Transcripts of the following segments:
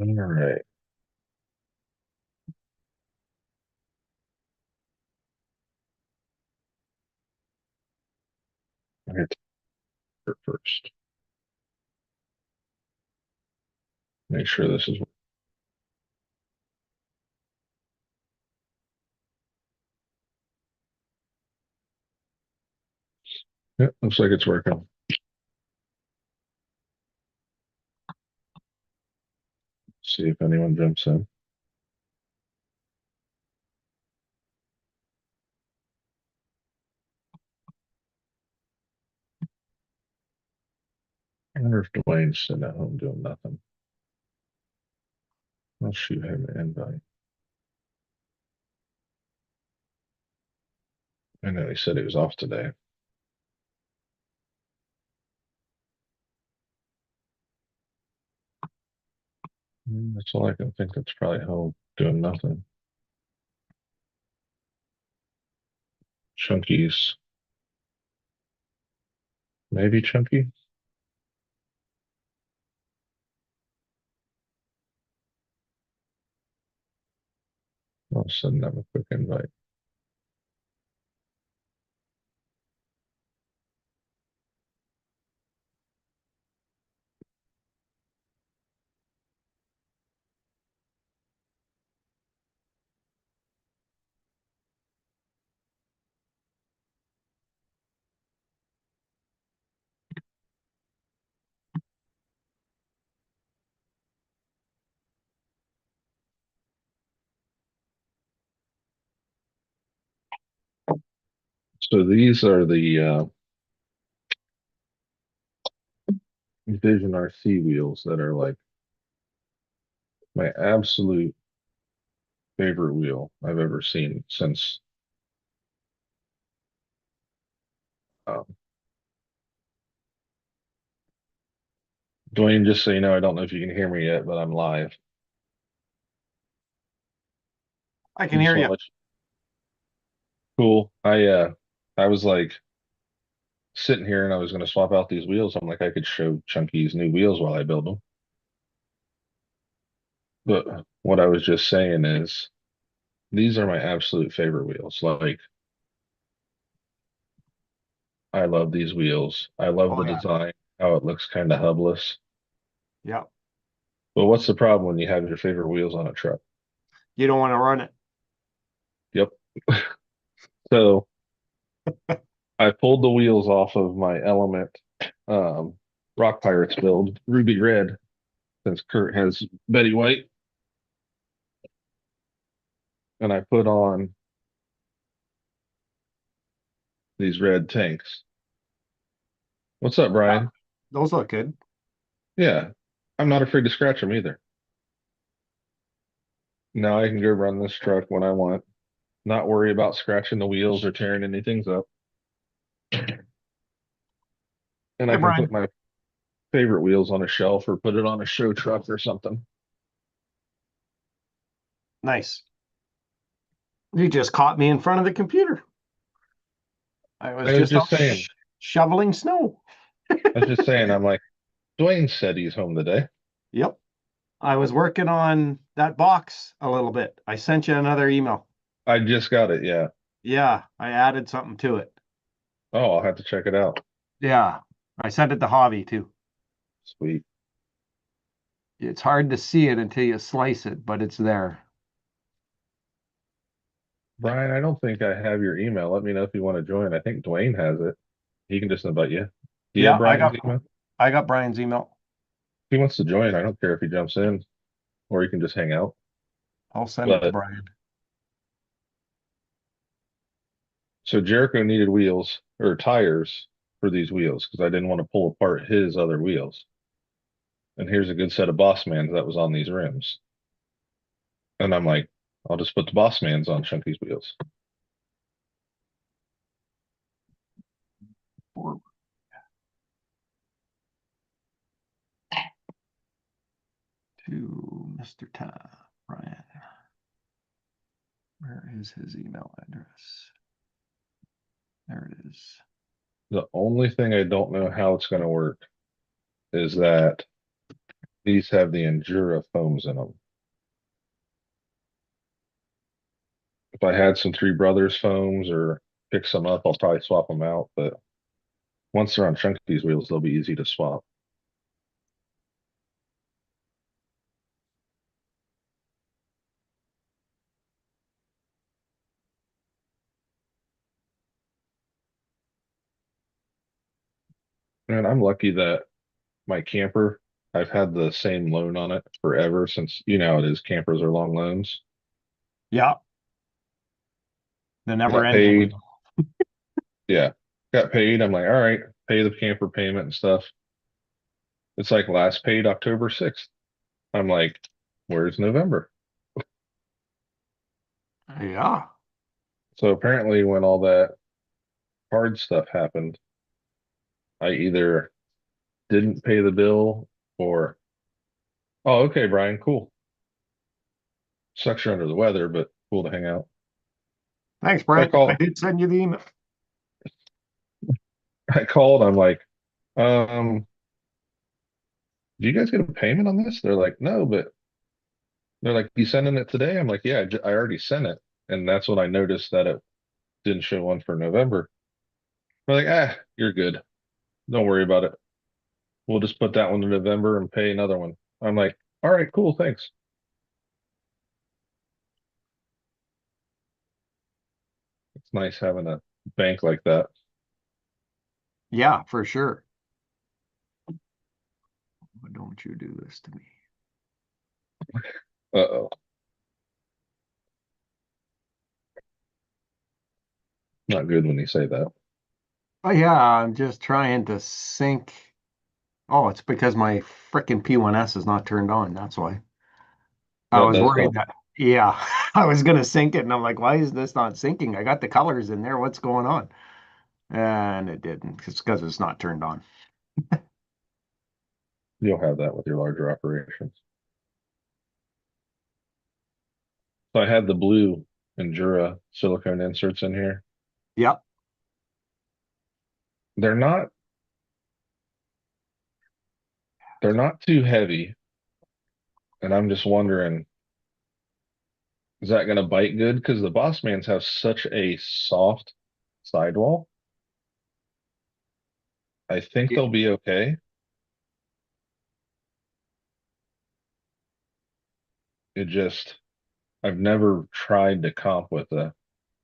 All right. I have to start first. Make sure this is. Yep, looks like it's working. See if anyone jumps in. I wonder if Dwayne's sitting at home doing nothing. I'll shoot him an invite. I know he said he was off today. That's all I can think. That's probably home doing nothing. Chunkies. Maybe Chunky. I'll send them a quick invite. So these are the Vision RC wheels that are like my absolute favorite wheel I've ever seen since um, Dwayne, just so you know, I don't know if you can hear me yet, but I'm live. I I can just hear want you. to let you cool. I was like sitting here and I was gonna swap out these wheels. I'm like I could show Chunky's new wheels while I build them. But what I was just saying is these are my absolute favorite wheels. Like I love these wheels. I love Oh the yeah. design, how it looks kind of hubless. Yeah. But what's the problem when you have your favorite wheels on a truck? You don't want to run it. Yep. So I pulled the wheels off of my Element um, Rock Pirates build, Ruby Red, since Kurt has Betty White, and I put on these red tanks. What's up, Yeah. Brian? Those look good. Yeah, I'm not afraid to scratch them either. Now I can go run this truck when I want, not worry about scratching the wheels or tearing anything up, and Hey I can put Brian. my favorite wheels on a shelf or put it on a show truck or something. Nice. You just caught me in front of the computer. I was I was just just out saying, shoveling snow. I'm like, Dwayne said he's home today. Yep. I was working on that box a little bit. I sent you another email. I just got it. Yeah. Yeah, I added something to it. Oh, I'll have to check it out. Yeah. I sent it to Hobby too. Sweet. It's hard to see it until you slice it, but it's there. Brian, I don't think I have your email. Let me know if you want to join. I think Dwayne has it. He can just invite you. Do you have Yeah, Brian's email? If I got Brian's email. he wants to join, I don't care if he jumps in or he can just hang out. I'll send it to But Brian. so Jericho needed wheels or tires for these wheels because I didn't want to pull apart his other wheels. And here's a good set of Boss Mans that was on these rims. And I'm like, I'll just put the Boss Mans on Chunky's wheels. Forward to Mr. Tom. Brian. Where is his email address? There it is. The only thing I don't know how it's going to work is that These have the Endura foams in them. If I had some Three Brothers foams or pick some up, I'll probably swap them out. But once they're on Chunkie's wheels, they'll be easy to swap. And I'm lucky that my camper, I've had the same loan on it forever since you know how it is. Campers are long loans. Yeah, the I never got ending. paid. Yeah. Got paid. I'm like, all right, pay the camper payment and stuff. It's like last paid October 6th. I'm like, where's November? Yeah. So apparently when all that hard stuff happened, I either didn't pay the bill or, oh, okay, Brian, cool. Sucks you're under the weather, but cool to hang out. Thanks, I Brent. I call did send you the email. I called, I'm like, um, do you guys get a payment on this? They're like, no, but they're like, you sending it today? I'm like, yeah, I already sent it. And that's when I noticed that it didn't show one for November. They're like, ah, you're good. Don't worry about it. We'll just put that one in November and pay another one. I'm like, all right, cool, thanks. It's nice having a bank like that. Yeah, for sure. But don't you do this to me. Uh-oh. Not good when you say that. Oh yeah, I'm just trying to sync. Oh, it's because my frickin' P1S is not turned on. That's why. I That was does worried help. that, yeah, I was gonna sync it, and I'm like, why is this not syncing? I got the colors in there. What's going on? And it didn't. It's because it's not turned on. You'll have that with your larger operations. So I had the blue Endura silicone inserts in here. Yep. They're not they're not too heavy, and I'm just wondering, is that going to bite good? Because the Bossmans have such a soft sidewall. I think they'll be okay. It just I've never tried to comp with a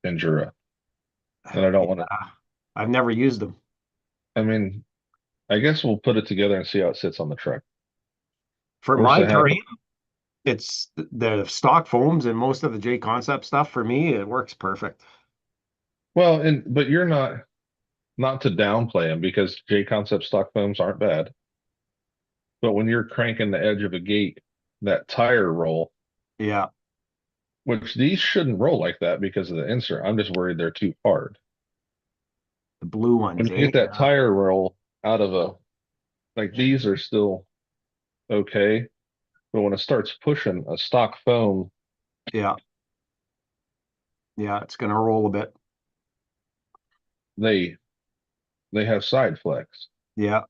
Endura, and I don't want to. Yeah. I've never used them. I mean, I guess we'll put it together and see how it sits on the truck. For Worst my that happens. terrain, it's the stock foams and most of the J Concept stuff for me, it works perfect. Well, and but you're not to downplay them because J Concept stock foams aren't bad. But when you're cranking the edge of a gate, that tire roll, Yeah. which these shouldn't roll like that because of the insert. I'm just worried they're too hard. The blue When ones, you eh? get that tire roll out of a like these are still okay, but when it starts pushing a stock foam, Yeah. Yeah. It's going to roll a bit. they they have side flex. Yeah.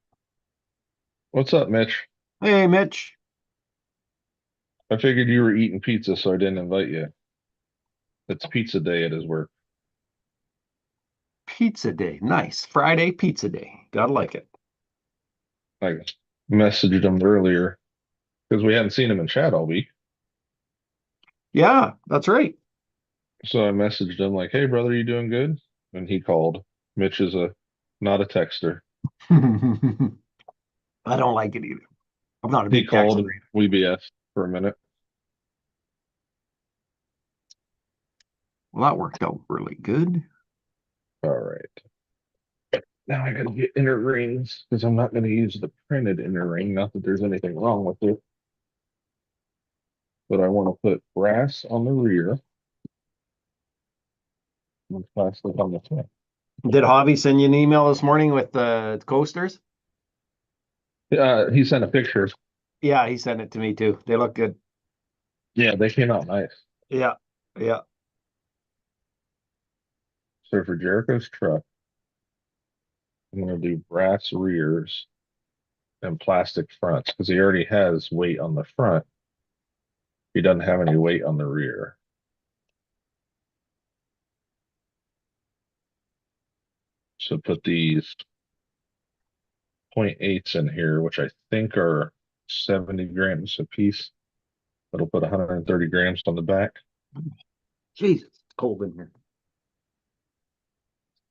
What's up, Mitch? Hey, Mitch. I figured you were eating pizza, so I didn't invite you. It's pizza day at his work. Pizza day. Nice. Friday pizza day. Gotta like it. I messaged him earlier because we hadn't seen him in chat all week. Yeah, that's right. So I messaged him like, "Hey, brother, you doing good?" And he called. Mitch is a not a texter. I don't like it either. I'm not a He big called texter and either. we BS for a minute. Well, that worked out really good. All right. Now I gotta get inner rings because I'm not gonna use the printed inner ring. Not that there's anything wrong with it, but I want to put brass on the rear and plastic on the front. Did Javi send you an email this morning with the coasters? He sent a picture. Yeah, he sent it to me too. They look good. Yeah, they came out nice. Yeah. Yeah. So for Jericho's truck, I'm gonna do brass rears and plastic fronts because he already has weight on the front. He doesn't have any weight on the rear. So put these .8s in here, which I think are 70 grams a piece. That'll put 130 grams on the back. Jesus, it's cold in here.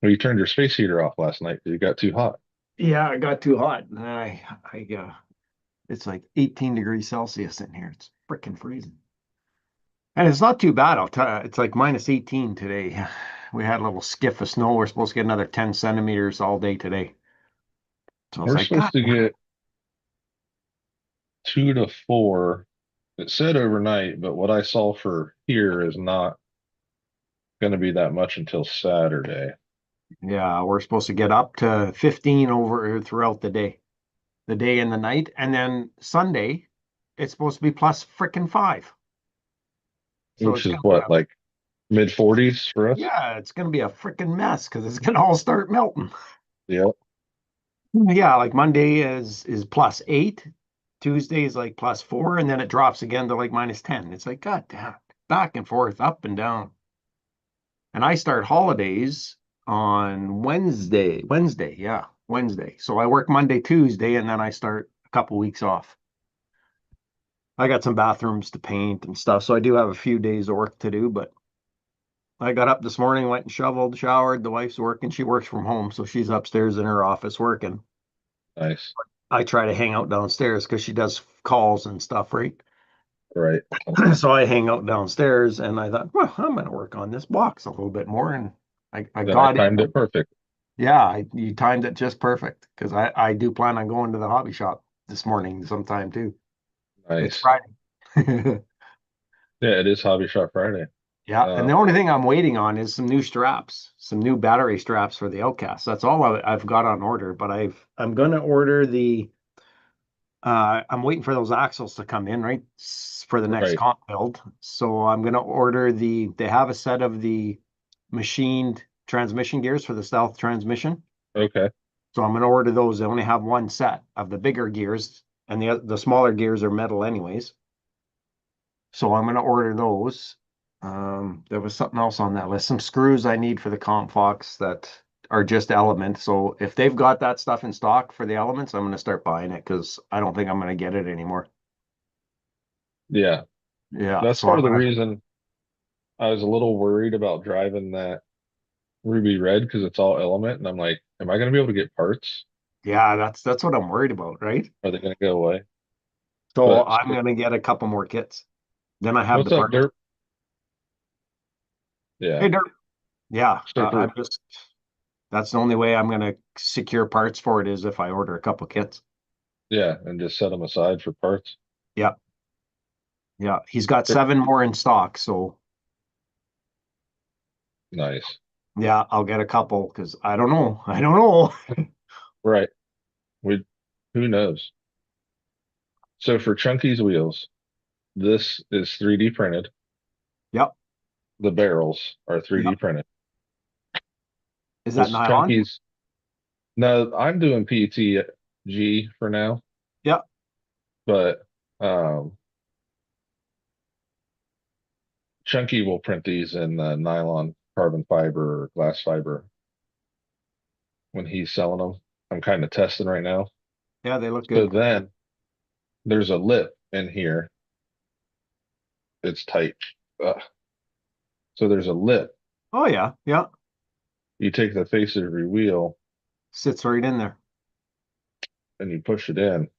Well, you turned your space heater off last night because it got too hot. Yeah, it got too hot. It's like 18 degrees Celsius in here. It's freaking freezing. And it's not too bad. I'll tell you, it's like minus 18 today. We had a little skiff of snow. We're supposed to get another 10 centimeters all day today. So I was We're like, God, supposed to get 2 to 4. It said overnight, but what I saw for here is not going to be that much until Saturday. yeah, we're supposed to get up to 15 over throughout the day and the night. And then Sunday, it's supposed to be plus freaking 5. So Which it's is gonna be what, like mid 40s for us? yeah, it's gonna be a freaking mess because it's gonna all start melting. Yep. Yeah, like Monday is plus 8, Tuesday is like plus 4, and then it drops again to like minus 10. It's like, God damn, back and forth, up and down. And I start holidays on Wednesday, yeah, Wednesday. So I work Monday, Tuesday, and then I start a couple weeks off. I got some bathrooms to paint and stuff, so I do have a few days of work to do, but I got up this morning, went and shoveled, showered. The wife's working. She works from home, so she's upstairs in her office working. Nice. I try to hang out downstairs because she does calls and stuff, right? Right. So I hang out downstairs and I thought, well, I'm going to work on this box a little bit more. And I Then I got timed in. it perfect. Yeah, you timed it just perfect because I do plan on going to the hobby shop this morning sometime too. It's Nice. Friday. Yeah, it is Hobby Shop Friday. Yeah, and Uh, the only thing I'm waiting on is some new straps, some new battery straps for the Outcast. That's all I've got on order, but I'm gonna order the I'm waiting for those axles to come in, right, for the next right. comp build. So I'm gonna order they have a set of the machined transmission gears for the stealth transmission. Okay. So I'm gonna order those. They only have one set of the bigger gears, and the smaller gears are metal anyways. So I'm gonna order those. There was something else on that list. Some screws I need for the comp fox that are just element. So if they've got that stuff in stock for the elements, I'm gonna start buying it because I don't think I'm gonna get it anymore. Yeah. Yeah, That's so part I'm of the gonna. reason I was a little worried about driving that ruby red because it's all element. And I'm like, am I going to be able to get parts? Yeah, that's what I'm worried about, right? Are they going to go away? So But I'm gonna get a couple more kits. Then I have the what's up, parts. Dirt? Yeah. Hey, Dirk. Yeah, So I'm for, just. That's the only way I'm gonna secure parts for it is if I order a couple kits. yeah, and just set them aside for parts. Yeah, yeah. He's got Sure. 7 more in stock, so Nice. yeah, I'll get a couple because I don't know. I don't know. Right. We, who knows? So for Chunky's wheels, this is 3D printed. Yep. The barrels are 3D Yep. printed. Is that This nylon? Chunky's, no, I'm doing PETG for now, Yep. but um, Chunky will print these in nylon, carbon fiber, or glass fiber when he's selling them. I'm kind of testing right now. Yeah, they look So good. then there's a lip in here. It's tight. Ugh. So there's a lip. Oh yeah, yeah. You take the face of your wheel Sits right in there. and you push it in,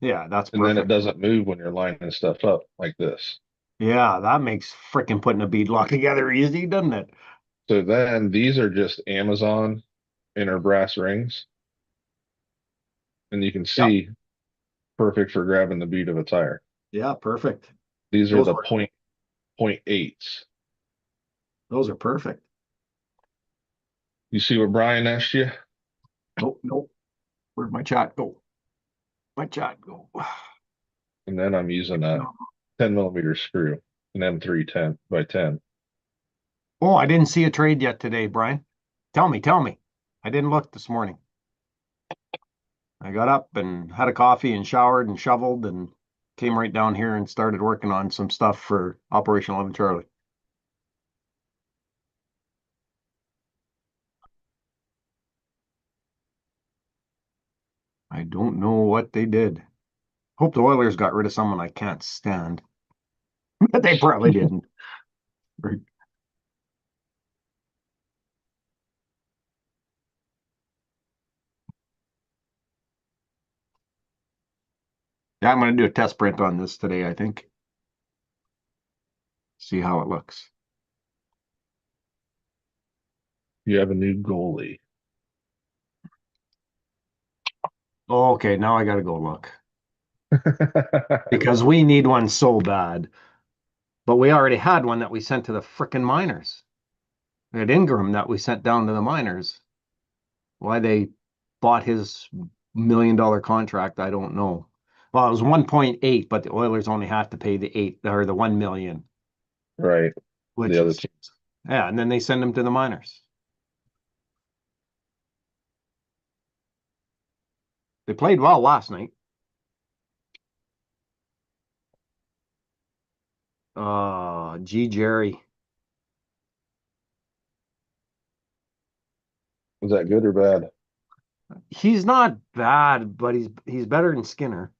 Yeah, that's and then it perfect. doesn't move when you're lining stuff up like this. Yeah, that makes freaking putting a bead lock together easy, doesn't it? So then these are just Amazon inner brass rings, and you can Yep. see perfect for grabbing the bead of a tire. Yeah, perfect. These are Those the were point eights. those are perfect. You see what Brian asked you? Nope, nope. Where'd my chat go? My chat go. And then I'm using a 10 millimeter screw, an M310 by 10. Oh, I didn't see a trade yet today, Brian. Tell me, tell me. I didn't look this morning. I got up and had a coffee and showered and shoveled and came right down here and started working on some stuff for Operation 11 Charlie. I don't know what they did. Hope the Oilers got rid of someone I can't stand, but they probably didn't. Right. Yeah, I'm going to do a test print on this today, I think. See how it looks. You have a new goalie. Oh, okay, now I got to go look because we need one so bad. But we already had one that we sent to the frickin' miners. We had Ingram that we sent down to the miners. Why they bought his $1 million contract, I don't know. Well, it was 1.8, but the Oilers only have to pay the 8 or the 1 million, Right. which The other is team. yeah, and then they send him to the miners. They played well last night. G Jerry. Was that good or bad? He's not bad, but he's better than Skinner.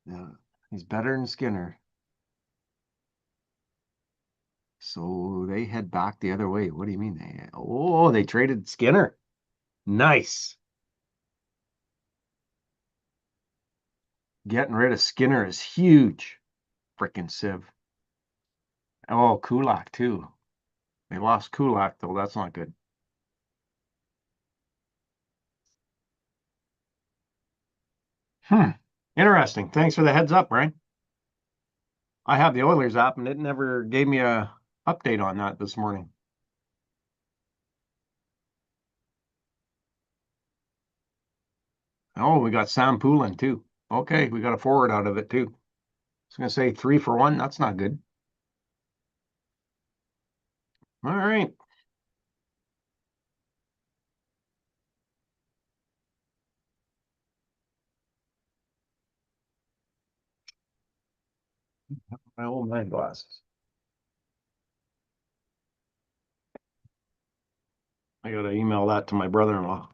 Yeah, he's better than Skinner. So they head back the other way. What do you mean they traded Skinner. Nice. Getting rid of Skinner is huge. Frickin' Civ. Oh, Kulak too. They lost Kulak though. That's not good. Hmm. Interesting. Thanks for the heads up, Brian. I have the Oilers app and it never gave me a update on that this morning. Oh, we got Sam Poulin too. Okay, we got a forward out of it too. I was gonna say 3 for 1. That's not good. All right. My old man glasses. I gotta email that to my brother-in-law.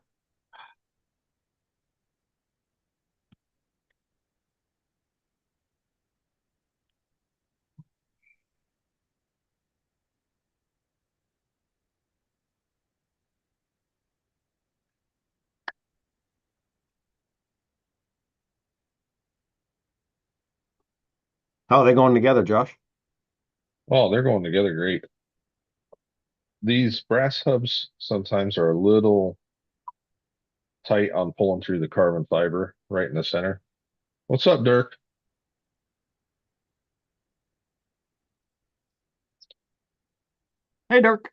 How are they going together, Josh? Oh, they're going together great. These brass hubs sometimes are a little tight on pulling through the carbon fiber right in the center. What's up, Dirk? Hey, Dirk.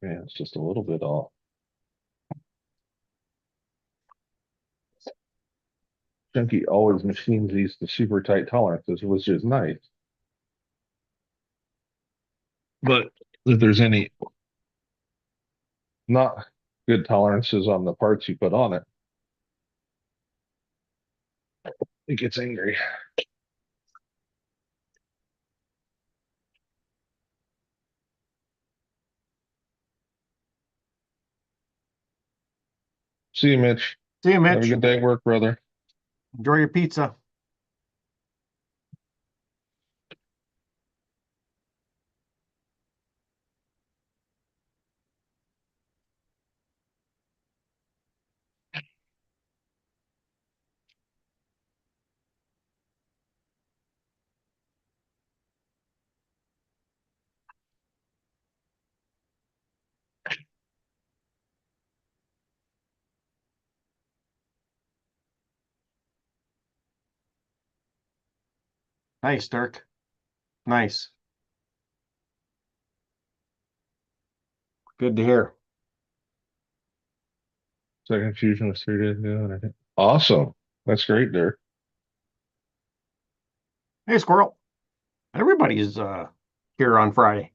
Yeah, it's just a little bit off. Chunky always machines these to super tight tolerances, which is nice. But if there's any not good tolerances on the parts you put on it, it gets angry. See you, Mitch. See you, Have a Mitch. good day at work, brother. Enjoy your pizza. Nice, Dirk. Nice. Good to hear. Second fusion was 3 days ago. And I think awesome. That's great, Dirk. Hey, squirrel. Everybody's here on Friday.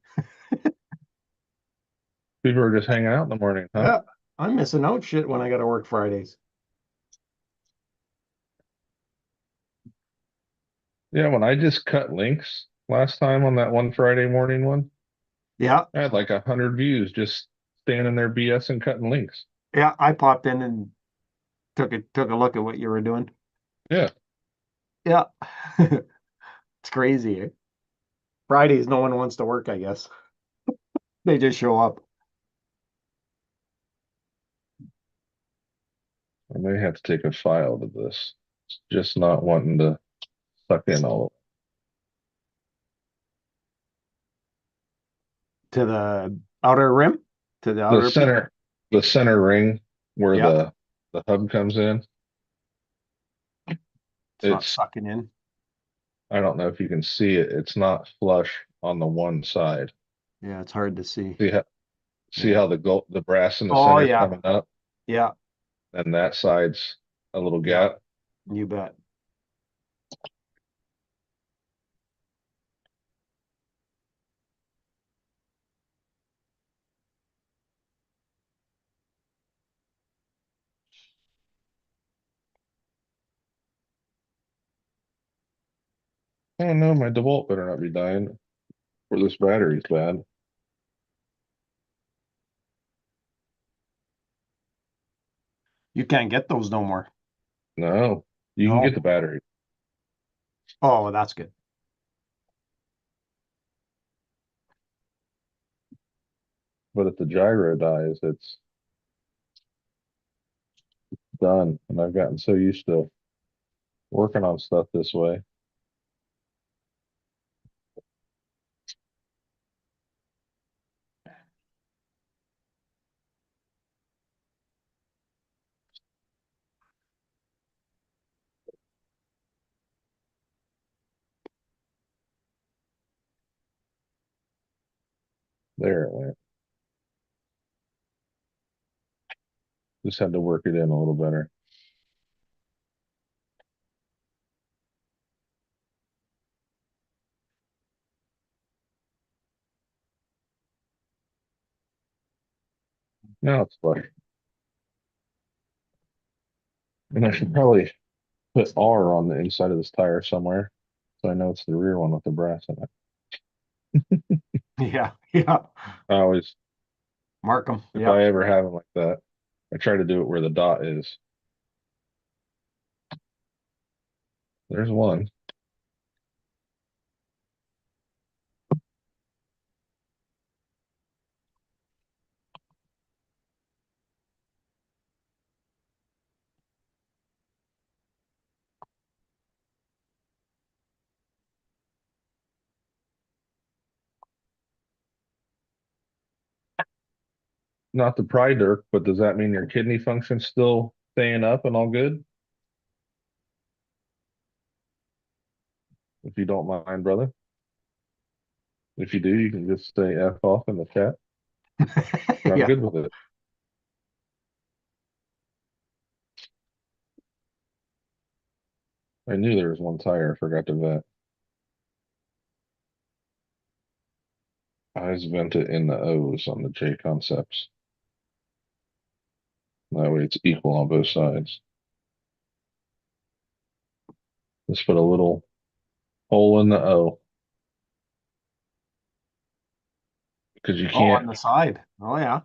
People are just hanging out in the morning, huh? Yeah, I'm missing out shit when I gotta work Fridays. Yeah, when I just cut links last time on that one Friday morning one, Yeah, I had like 100 views just standing there BS and cutting links. yeah. I popped in and took a look at what you were doing. Yeah, Yeah. It's crazy. Eh? Fridays, no one wants to work, I guess. They just show up. I may have to take a file to this. It's just not wanting to suck in all To the outer rim, to the the outer peak. center ring where Yeah, the hub comes in. it's not It's sucking in. I don't know if you can see it. It's not flush on the one side. Yeah, it's hard to see. See how see Yeah. how the brass in the Oh center is yeah, coming up, yeah, and that side's a little yeah. gap. You bet. Oh no, my DeWalt better not be dying, or this battery's bad. You can't get those no more. No, you can get No. the battery, Oh, that's good. but if the gyro dies, it's done. And I've gotten so used to working on stuff this way. There it went. Just had to work it in a little better. Now it's flush. And I should probably put R on the inside of this tire somewhere, so I know it's the rear one with the brass in it. Yeah, yeah. I always, Mark them. if Yep. I ever have them like that, I try to do it where the dot is. There's one. Not the pry dirk, but does that mean your kidney function's still staying up and all good? If you don't mind, brother. If you do, you can just say F off in the chat. I'm Yeah. good with it. I knew there was one tire I forgot to vet. I just vent it in the O's on the J concepts. That way it's equal on both sides. Just put a little hole in the O because you Oh, on can't. the side. Oh yeah.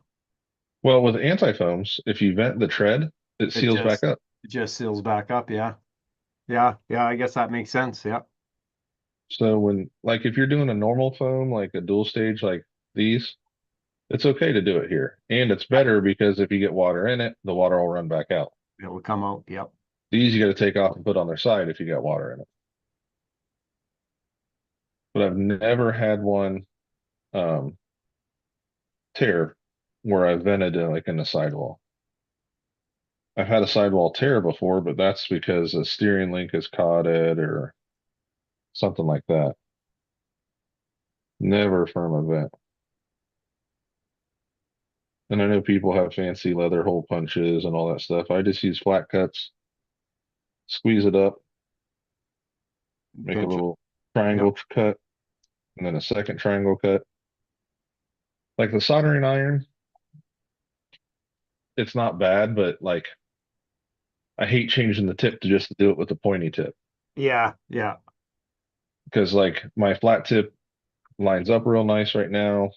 Well, with antifoams, if you vent the tread, it It seals back just up. it just seals back up. Yeah. Yeah. Yeah. I guess that makes sense. Yeah. So when, like, if you're doing a normal foam, like a dual stage, like these, it's okay to do it here. And it's better because if you get water in it, the water will run back out. It will come out. Yep. These you got to take off and put on their side if you got water in it. But I've never had one um, tear where I vented it like in the sidewall. I've had a sidewall tear before, but that's because a steering link has caught it or something like that. Never firm event. And I know people have fancy leather hole punches and all that stuff. I just use flat cuts, squeeze it up, make a Pinch it. little Yep. triangle cut, and then a second triangle cut. Like the soldering iron, it's not bad, but like I hate changing the tip to just do it with the pointy tip Yeah. Yeah. because like my flat tip lines up real nice right now.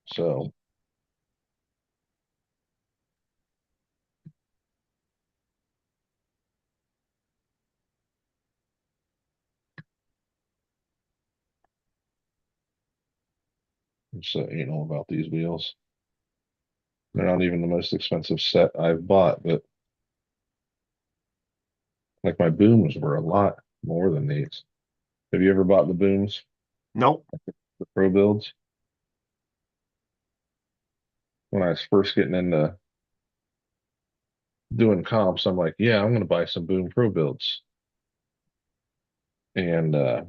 So you know about these wheels. They're not even the most expensive set I've bought, but like my booms were a lot more than these. Have you ever bought the booms, Nope. the pro builds? When I was first getting into doing comps, I'm like, yeah, I'm going to buy some boom pro builds. And I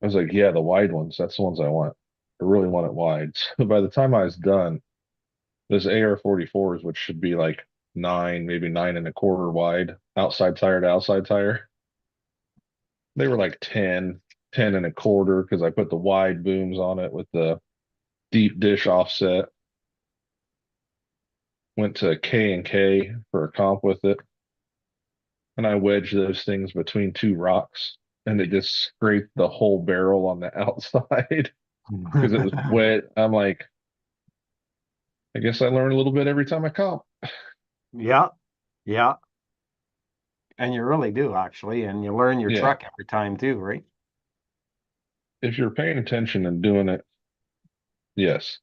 was like, yeah, the wide ones, that's the ones I want. I really want it wide. So by the time I was done, those AR-44s, which should be like nine, maybe nine and a quarter wide, outside tire to outside tire, they were like 10, 10 and a quarter because I put the wide booms on it with the deep dish offset. Went to K and K for a comp with it, and I wedged those things between two rocks, and it just scraped the whole barrel on the outside because it was wet. I'm like, I guess I learn a little bit every time I comp. Yeah. Yeah. And you really do actually, and you learn your Yeah, truck every time too, right? if you're paying attention and doing it, yes,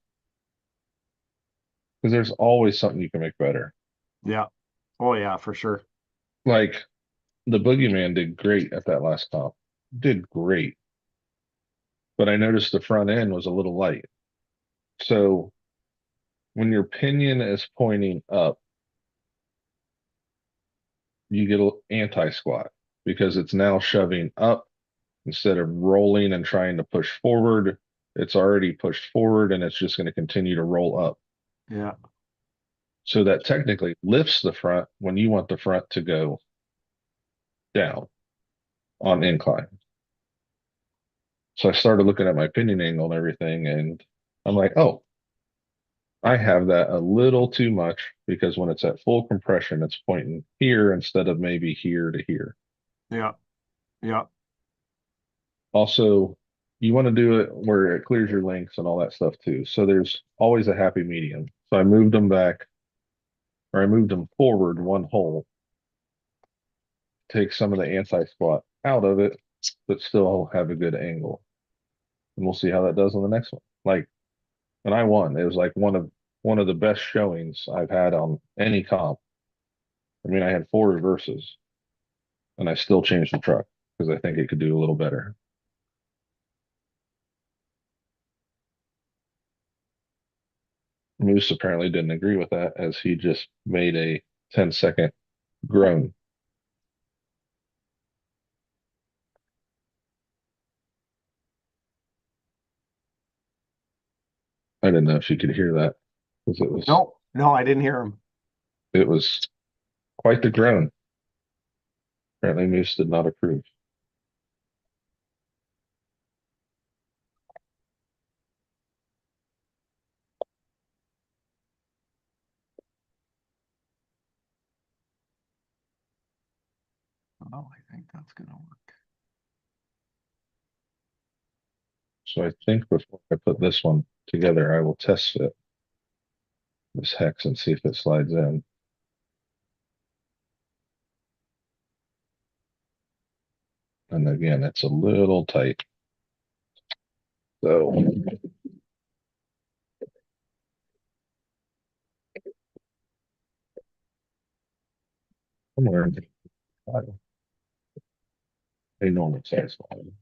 because there's always something you can make better. Yeah. Oh yeah, for sure. Like the Boogeyman did great at that last comp, did great, but I noticed the front end was a little light. So when your pinion is pointing up, you get an anti-squat because it's now shoving up instead of rolling and trying to push forward. It's already pushed forward and it's just going to continue to roll up. Yeah. So that technically lifts the front when you want the front to go down on incline. So I started looking at my pinion angle and everything, and I'm like, oh, I have that a little too much because when it's at full compression, it's pointing here instead of maybe here to here. Yeah. Yeah. Also, you want to do it where it clears your links and all that stuff too. So there's always a happy medium. So I moved them back, or I moved them forward one hole, take some of the anti-squat out of it, but still have a good angle. And we'll see how that does on the next one. Like, and I won. It was like one of the best showings I've had on any comp. I mean, I had four reverses, and I still changed the truck because I think it could do a little better. Moose apparently didn't agree with that as he just made a 10-second groan. I didn't know if you could hear that because No, no, I didn't hear him. it was quite the groan. Apparently Moose did not approve. Oh, I think that's gonna work. So I think before I put this one together, I will test fit this hex and see if it slides in. And again, it's a little tight. So somewhere in a normal size volume.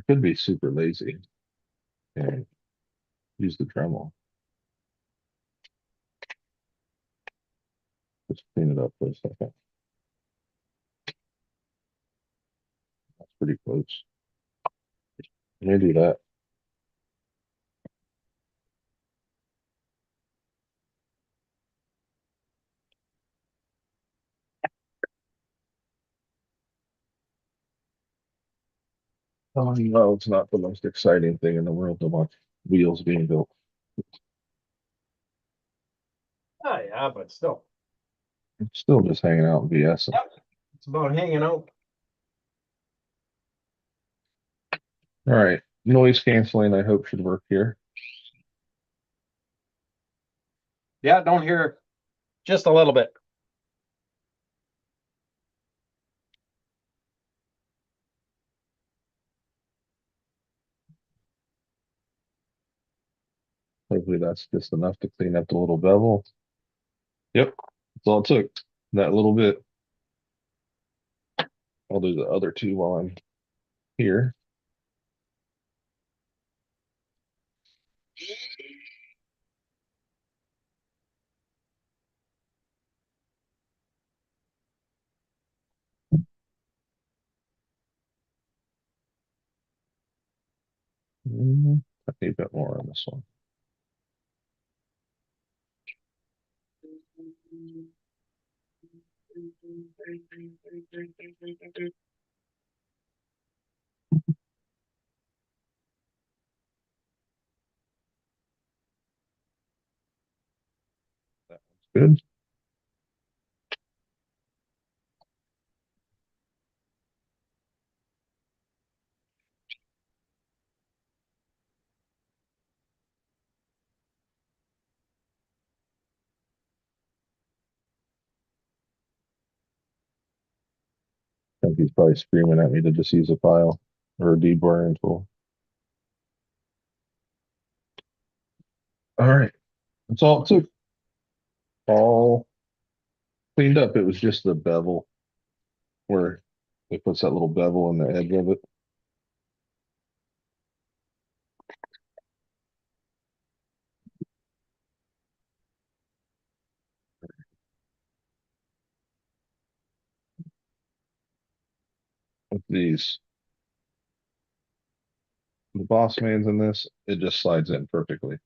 could be super lazy and use the Dremel. Just clean it up for a second. That's pretty close. Let me do that. Oh, no, it's not the most exciting thing in the world to watch wheels being built. Oh, yeah, but still. I'm still just hanging out in BS. Yep. It's about hanging out. All right. Noise canceling, I hope, should work here. Yeah, don't hear just a little bit. Hopefully that's just enough to clean up the little bevel. Yep. That's all it took. That little bit. I'll do the other two while I'm here. I need a bit more on this one. That one's good. I think he's probably screaming at me to just use a file or a deburring tool. All right. That's all it took. All cleaned up. It was just the bevel where it puts that little bevel in the edge of it. With these, the boss man's in this, it just slides in perfectly.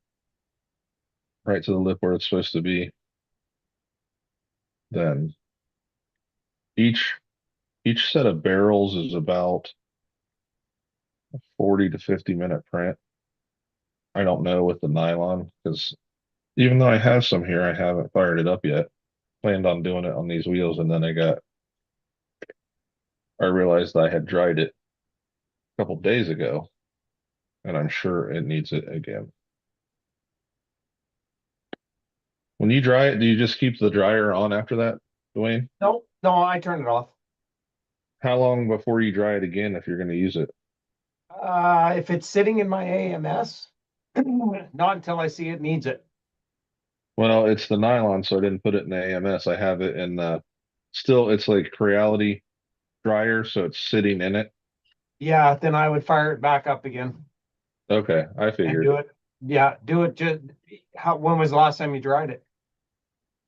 Right to the lip where it's supposed to be. Then each each set of barrels is about a 40 to 50 minute print. I don't know with the nylon because even though I have some here, I haven't fired it up yet. Planned on doing it on these wheels, and then I realized I had dried it a couple days ago, and I'm sure it needs it again. When you dry it, do you just keep the dryer on after that, Dwayne? No, no, I turned it off. How long before you dry it again if you're going to use it? If it's sitting in my AMS, not until I see it needs it. Well, it's the nylon, so I didn't put it in the AMS. I have it in the still, it's like Creality dryer, so it's sitting in it. Yeah, then I would fire it back up again Okay, I and figured do it. Yeah, do it. Just when was the last time you dried it?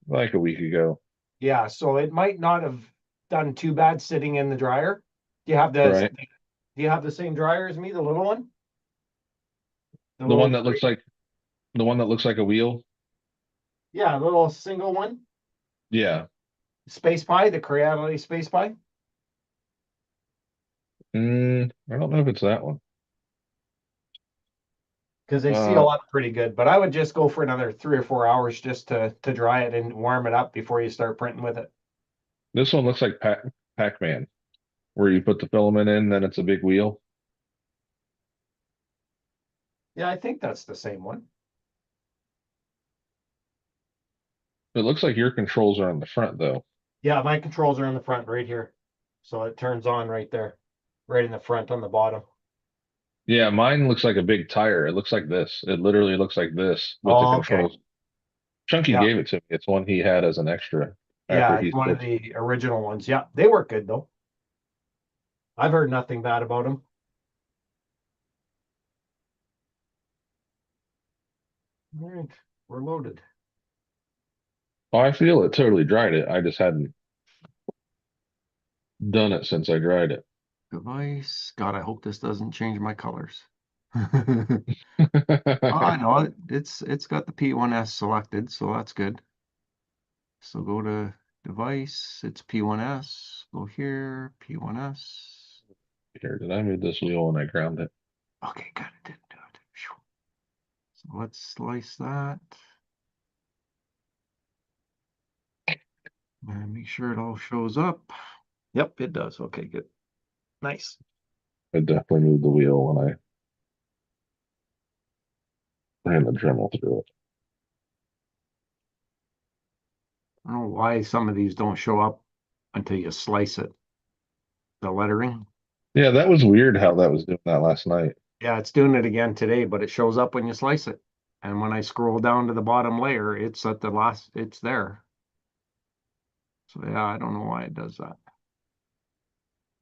like a week ago, Yeah, so it might not have done too bad sitting in the dryer. Do right? you have the same dryer as me, the little one? The The little one that looks like the one that looks like a wheel. yeah, little single one. Yeah. Space Pie, the Creality Space Pie. I don't know if it's that one. Because they Uh, seal up pretty good. But I would just go for another 3 or 4 hours just to dry it and warm it up before you start printing with it. this one looks like Pac-Man, where you put the filament in, then it's a big wheel. Yeah, I think that's the same one. It looks like your controls are on the front though. Yeah, my controls are in the front right here. So it turns on right there, right in the front on the bottom. Yeah, mine looks like a big tire. It looks like this. It literally looks like this with the Oh, okay. controls. Chunky Yeah. gave it to me. It's one he had as an extra after Yeah, he it's one of switched. the original ones. Yeah, they work good though. I've heard nothing bad about them. All right, we're loaded. Oh, I feel it totally dried it. I just hadn't done it since I dried it. Device. God, I hope this doesn't change my colors. Oh, I know it. It's got the P1S selected, so that's good. So go to device, it's P1S. Go here, P1S. Here, did I move this wheel and I ground it? Okay, good. It didn't do it. Phew. So let's slice that and make sure it all shows up. Yep, it does. Okay, good. Nice. I definitely moved the wheel when I ran the Dremel through it. I don't know why some of these don't show up until you slice it. The lettering. Yeah, that was weird how that was doing that last night. Yeah, it's doing it again today, but it shows up when you slice it. And when I scroll down to the bottom layer, it's at the last, it's there. So yeah, I don't know why it does that.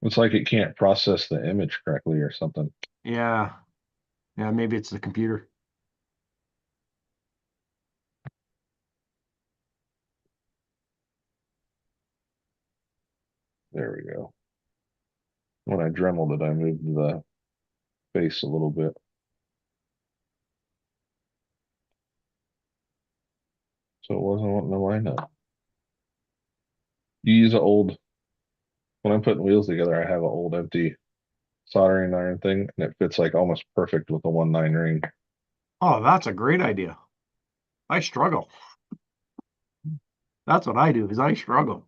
It's like it can't process the image correctly or something. Yeah, yeah, maybe it's the computer. There we go. When I dremeled it, I moved the face a little bit. So it wasn't wanting to line up. You use an old, when I'm putting wheels together, I have an old empty soldering iron thing and it fits like almost perfect with a 1/9 ring. Oh, that's a great idea. I struggle. That's what I do is I struggle.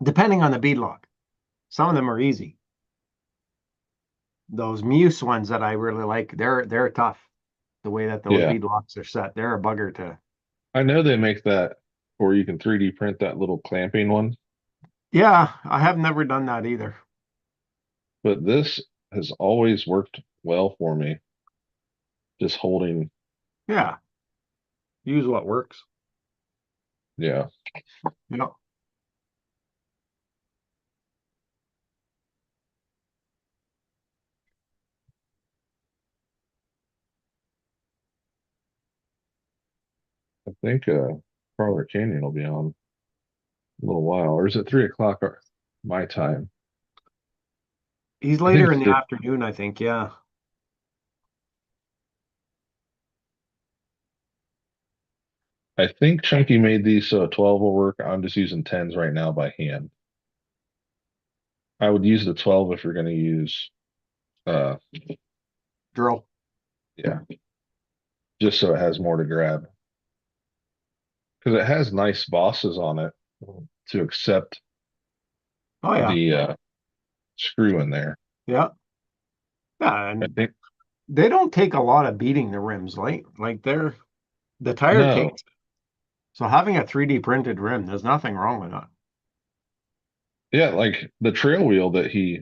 Depending on the bead lock. Some of them are easy. Those Muse ones that I really like, they're tough. The way that those Yeah. bead locks are set, they're a bugger to. I know they make that, or you can 3D print that little clamping one, Yeah, I have never done that either. but this has always worked well for me. Just holding, Yeah, use what works. yeah. Yeah. I think Crawler Canyon will be on a little while, or is it 3 o'clock my time? He's I think later it's in the afternoon, I think. Yeah. I think Chunky made these so a 12 will work. I'm just using 10s right now by hand. I would use the 12 if you're going to use, uh, Drill. yeah, just so it has more to grab. Because it has nice bosses on it to accept Oh yeah. the screw in there. Yeah. Yeah. I And think, they don't take a lot of beating the rims, like they're the tire no, takes. So having a 3D printed rim, there's nothing wrong with that. yeah, like the trail wheel that he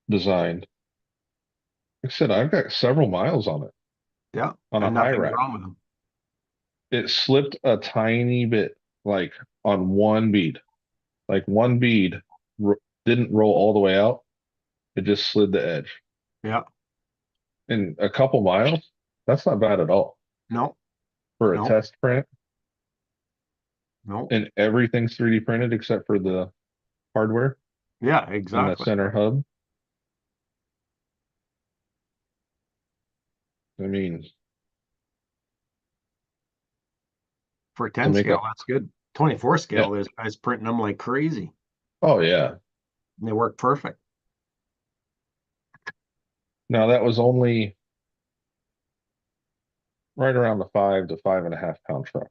designed. Like I said, I've got several miles on it Yeah. on a And high nothing's rack. wrong with them. It slipped a tiny bit, like on one bead. Like one bead didn't roll all the way out. It just slid the edge. Yeah. In a couple miles, that's not bad at all No, for a no, test print. no. And everything's 3D printed except for the hardware Yeah, and the exactly. center hub. I mean, For to 10 make a, scale, that's good. 24 yeah. scale, there's guys printing them like crazy. Oh, yeah. And they work perfect. Now that was only right around the 5 to 5.5 pound truck.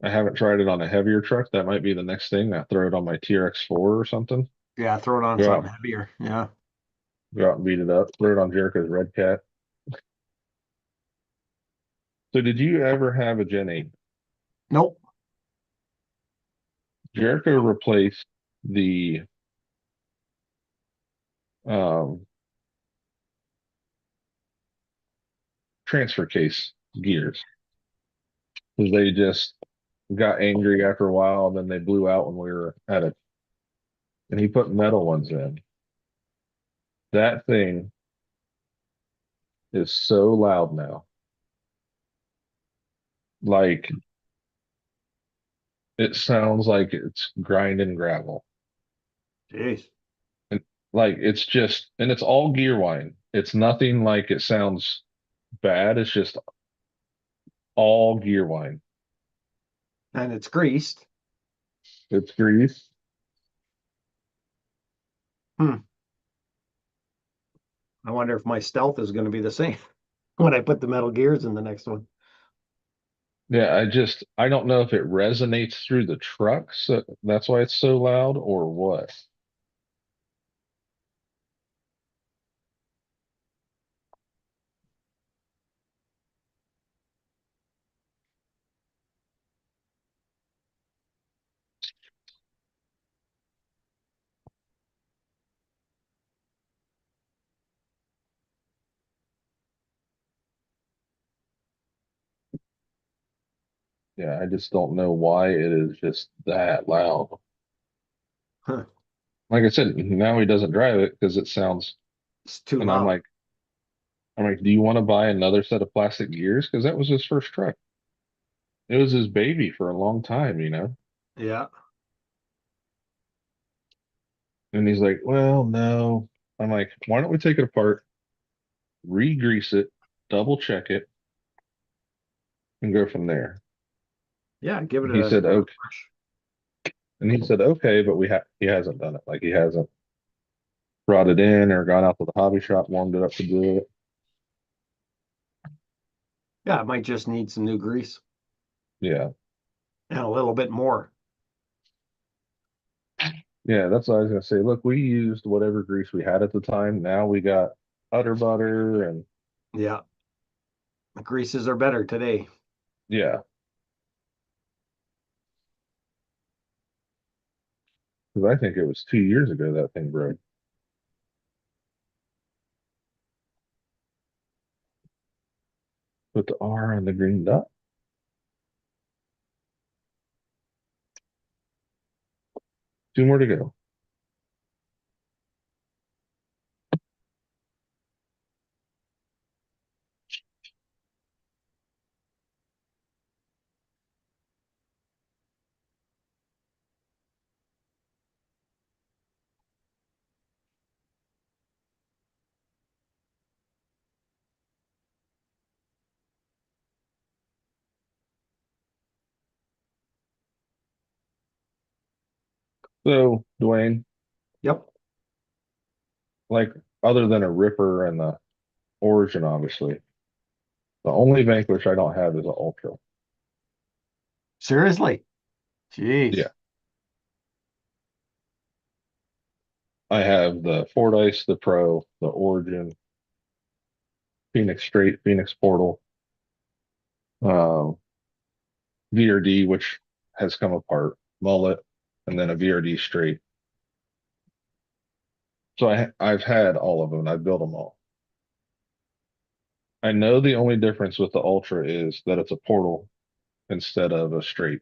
I haven't tried it on a heavier truck. That might be the next thing. I throw it on my TRX4 or something. Yeah, throw it on Go something out, heavier. Yeah. go out and beat it up. Throw it on Jericho's Red Cat. So did you ever have a Gen 8? Nope. Jericho replaced the um, transfer case gears because they just got angry after a while and then they blew out when we were at it. And he put metal ones in. That thing is so loud now. Like it sounds like it's grinding gravel. Jeez. And like it's just, and it's all gear wine. It's nothing like it sounds bad. It's just all gear wine. And it's greased. It's grease. Hmm. I wonder if my stealth is going to be the same when I put the metal gears in the next one. Yeah, I don't know if it resonates through the truck, so that's why it's so loud or what. Yeah, I just don't know why it is just that loud. Huh. Like I said, now he doesn't drive it because it sounds, It's too and loud. I'm like, do you want to buy another set of plastic gears? Because that was his first truck. It was his baby for a long time, you know? Yeah. And he's like, well, no. I'm like, why don't we take it apart, re-grease it, double check it, and go from there? Yeah. Give it And he a said, give it a okay. push. And he said, okay, but he hasn't done it. Like he hasn't brought it in or gone out to the hobby shop, warmed it up to do it. Yeah, it might just need some new grease Yeah. and a little bit more. Yeah, that's what I was gonna say. Look, we used whatever grease we had at the time. Now we got udder butter and Yeah. The greases are better today. yeah, because I think it was 2 years ago that thing broke. Put the R on the green dot. Two more to go. So, Dwayne, Yep. like other than a Ripper and the Origin, obviously, the only Vanquish I don't have is an Ultra. Seriously. Jeez. Yeah, I have the Fordice, the Pro, the Origin, Phoenix Straight, Phoenix Portal, um, VRD, which has come apart, Mullet, and then a VRD Straight. So I've had all of them. I've built them all. I know the only difference with the Ultra is that it's a portal instead of a straight.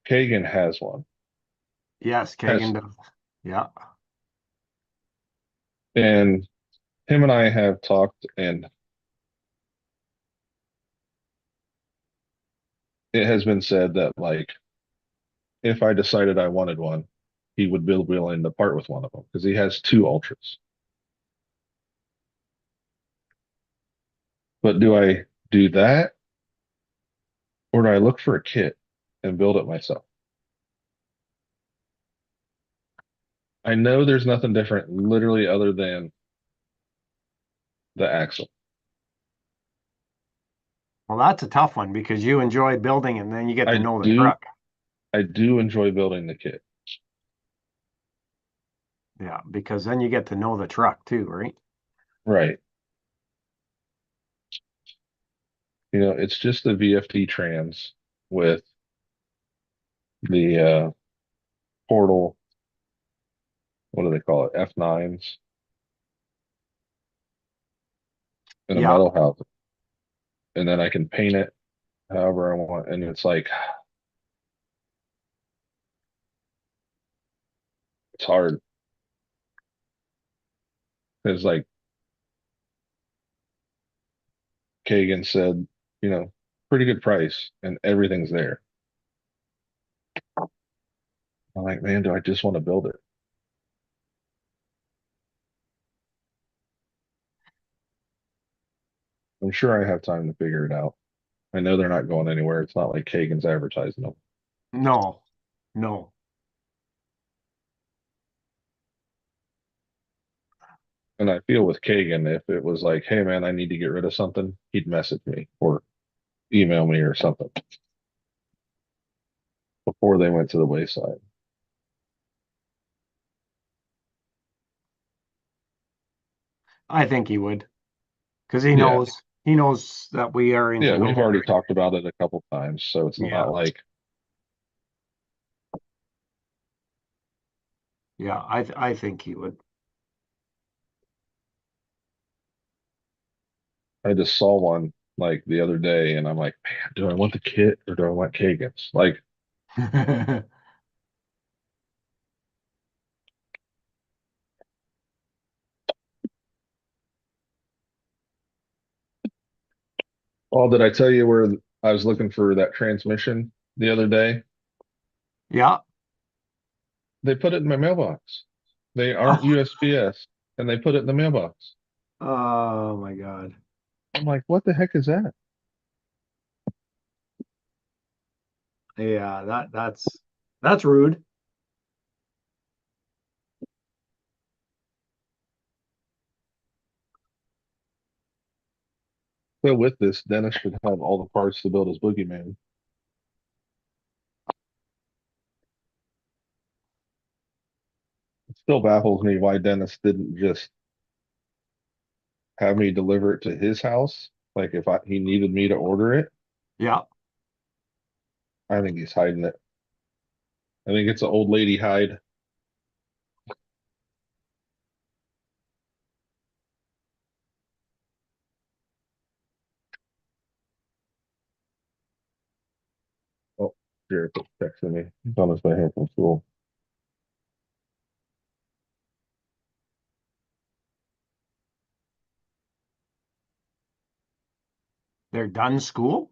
Kagan has one. Yes, Has Kagan does. Yeah. and him and I have talked, and it has been said that like if I decided I wanted one, he would be willing to part with one of them because he has two Ultras. But do I do that or do I look for a kit and build it myself? I know there's nothing different literally other than the axle. Well, that's a tough one because you enjoy building and then you get to I know the do truck. I do enjoy building the kit. Yeah, because then you get to know the truck too, right? Right. You know, it's just the VFD trans with the portal, what do they call it? F9s and a Yeah. metal house. And then I can paint it however I want. And it's like it's hard. It's like Kagan said, you know, pretty good price and everything's there. I'm like, man, do I just want to build it? I'm sure I have time to figure it out. I know they're not going anywhere. It's not like Kagan's advertising them. No, no. And I feel with Kagan, if it was like, hey man, I need to get rid of something, he'd message me or email me or something before they went to the wayside. I think he would because Yeah. he knows that we are into Yeah. We've already military. talked about it a couple times. So it's Yeah, not like yeah. I think he would. I just saw one like the other day and I'm like, man, do I want the kit or do I want Kagan's? Like, oh, did I tell you where I was looking for that transmission the other day? Yeah. They put it in my mailbox. They aren't USPS and they put it in the mailbox. Oh my God. I'm like, what the heck is that? Yeah, that's rude. So with this, Dennis should have all the parts to build his boogeyman. It still baffles me why Dennis didn't just have me deliver it to his house. Like if he needed me to order it, Yeah. I think he's hiding it. I think it's an old lady hide. Oh, Jared texting me. He's on his way home from school. They're done school?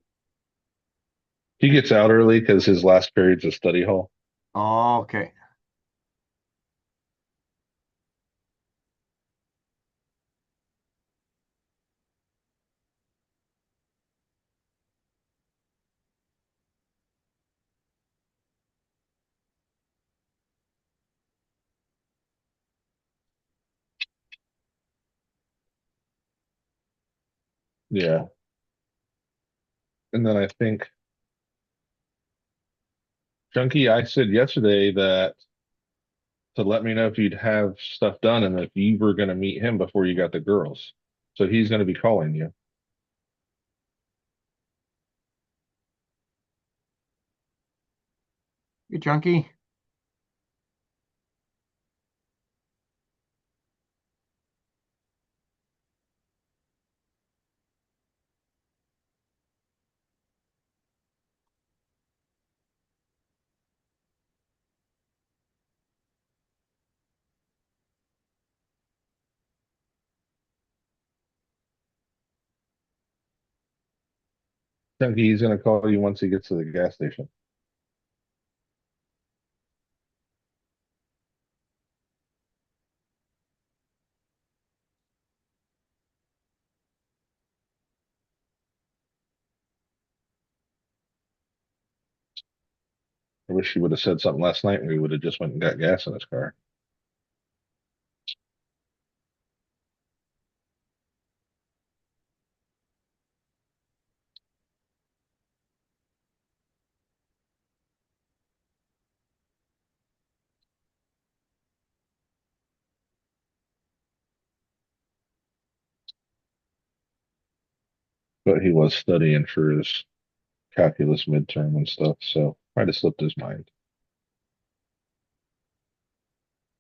He gets out early because his last period's a study hall. Oh, okay. Yeah. And then I think, Chunky, I said yesterday that to let me know if you'd have stuff done and if you were going to meet him before you got the girls. So he's going to be calling you. You junkie? Chunky, he's going to call you once he gets to the gas station. I wish he would have said something last night and we would have just went and got gas in his car. But he was studying for his calculus midterm and stuff, so might have slipped his mind.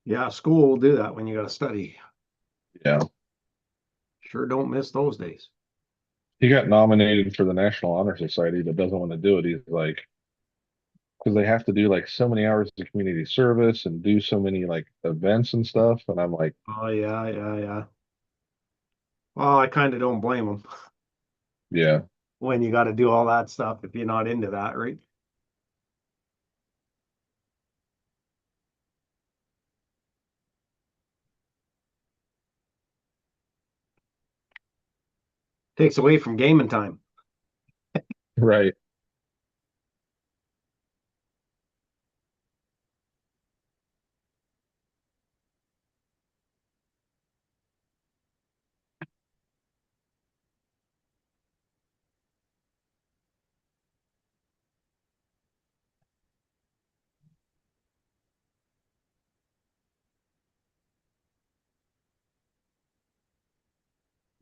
Yeah, school will do that when you got to study. Yeah. Sure don't miss those days. He got nominated for the National Honor Society, but doesn't want to do it. He's like, because they have to do like so many hours of community service and do so many like events and stuff. And I'm like, Oh yeah, yeah, yeah. Well, I kind of don't blame them. Yeah. when you got to do all that stuff if you're not into that, right? Takes away from gaming time. Right.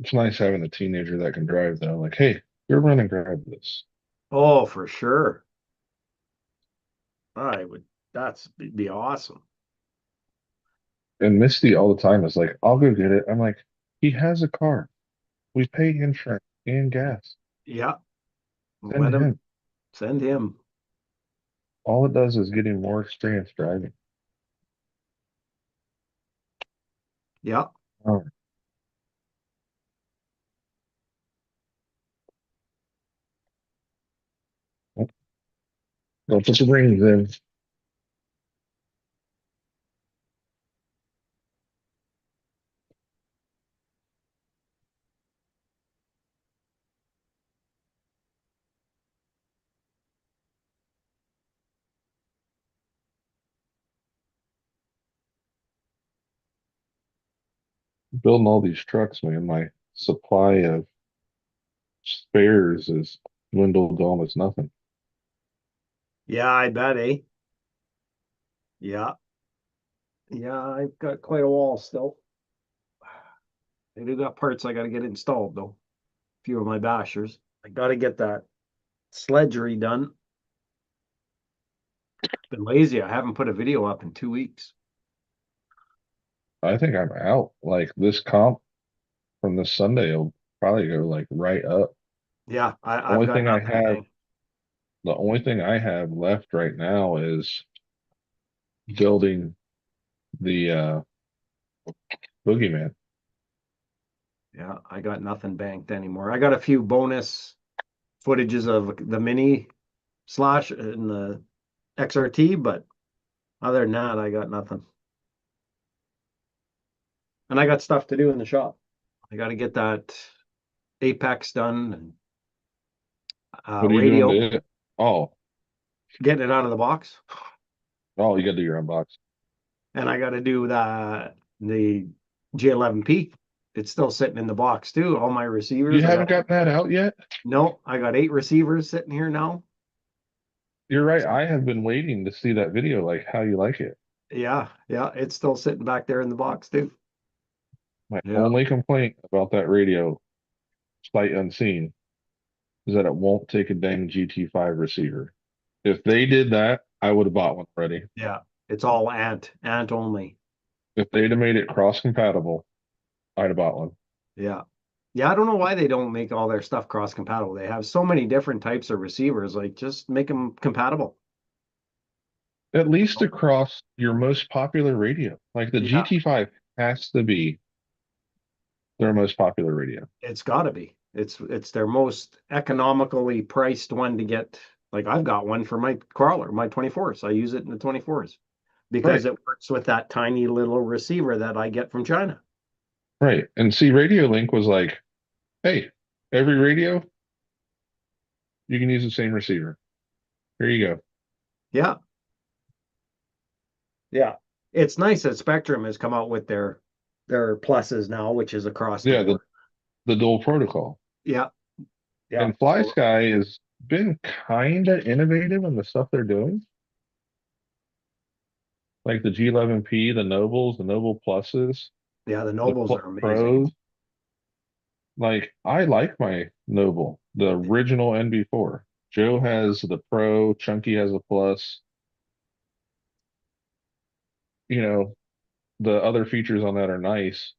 It's nice having a teenager that can drive though. Like, hey, you're running, grab this. Oh, for sure. I would. That's be awesome. And Misty all the time is like, I'll go get it. I'm like, he has a car. We pay insurance and gas. Yeah. Send Let him him. send him. All it does is get him more experience driving. Yeah. Oh, don't put the rings in. Building all these trucks, man. My supply of spares is dwindled to almost nothing. Yeah, I bet, eh? Yeah. Yeah, I've got quite a wall still. I do got parts I got to get installed though. A few of my bashers. I got to get that sledge redone. Been lazy. I haven't put a video up in 2 weeks. I think I'm out. Like this comp from this Sunday will probably go like right up. Yeah, The I've only got thing I nothing have, bang. the only thing I have left right now is building the boogeyman. Yeah, I got nothing banked anymore. I got a few bonus footages of the mini slash and the XRT, but other than that, I got nothing. And I got stuff to do in the shop. I got to get that Apex done and What are you doing radio, to it? Oh, getting it out of the box. oh, you got to do your unbox. And I got to do the J11P. It's still sitting in the box too. All my You receivers. I haven't got gotten that out yet? no, I got 8 receivers sitting here now. You're right. I have been waiting to see that video, like how you like it. Yeah, yeah, it's still sitting back there in the box too. My Yeah, only complaint about that radio, sight unseen, is that it won't take a dang GT5 receiver. If they did that, I would have bought one already. yeah. It's all ant only. If they'd have made it cross compatible, I'd have bought one. Yeah. Yeah, I don't know why they don't make all their stuff cross compatible. They have so many different types of receivers. Like, just make them compatible. At least across your most popular radio. Like the Yeah, GT5 has to be their most popular radio. it's got to be. It's their most economically priced one to get. Like, I've got one for my crawler, my 24s. I use it in the 24s because Right, it works with that tiny little receiver that I get from China. right. And see, Radio Link was like, hey, every radio, you can use the same receiver. Here you go. Yeah, yeah. It's nice that Spectrum has come out with their pluses now, which is across the Yeah, board. the dual protocol. Yeah, yeah. And Fly So Sky has been kind of innovative in the stuff they're doing. Like the G11P, the Nobles, the Noble Pluses, yeah, the the Nobles are amazing. Pros. Like I like my Noble, the original NB4. Joe has the Pro, Chunky has a Plus. You know, the other features on that are nice,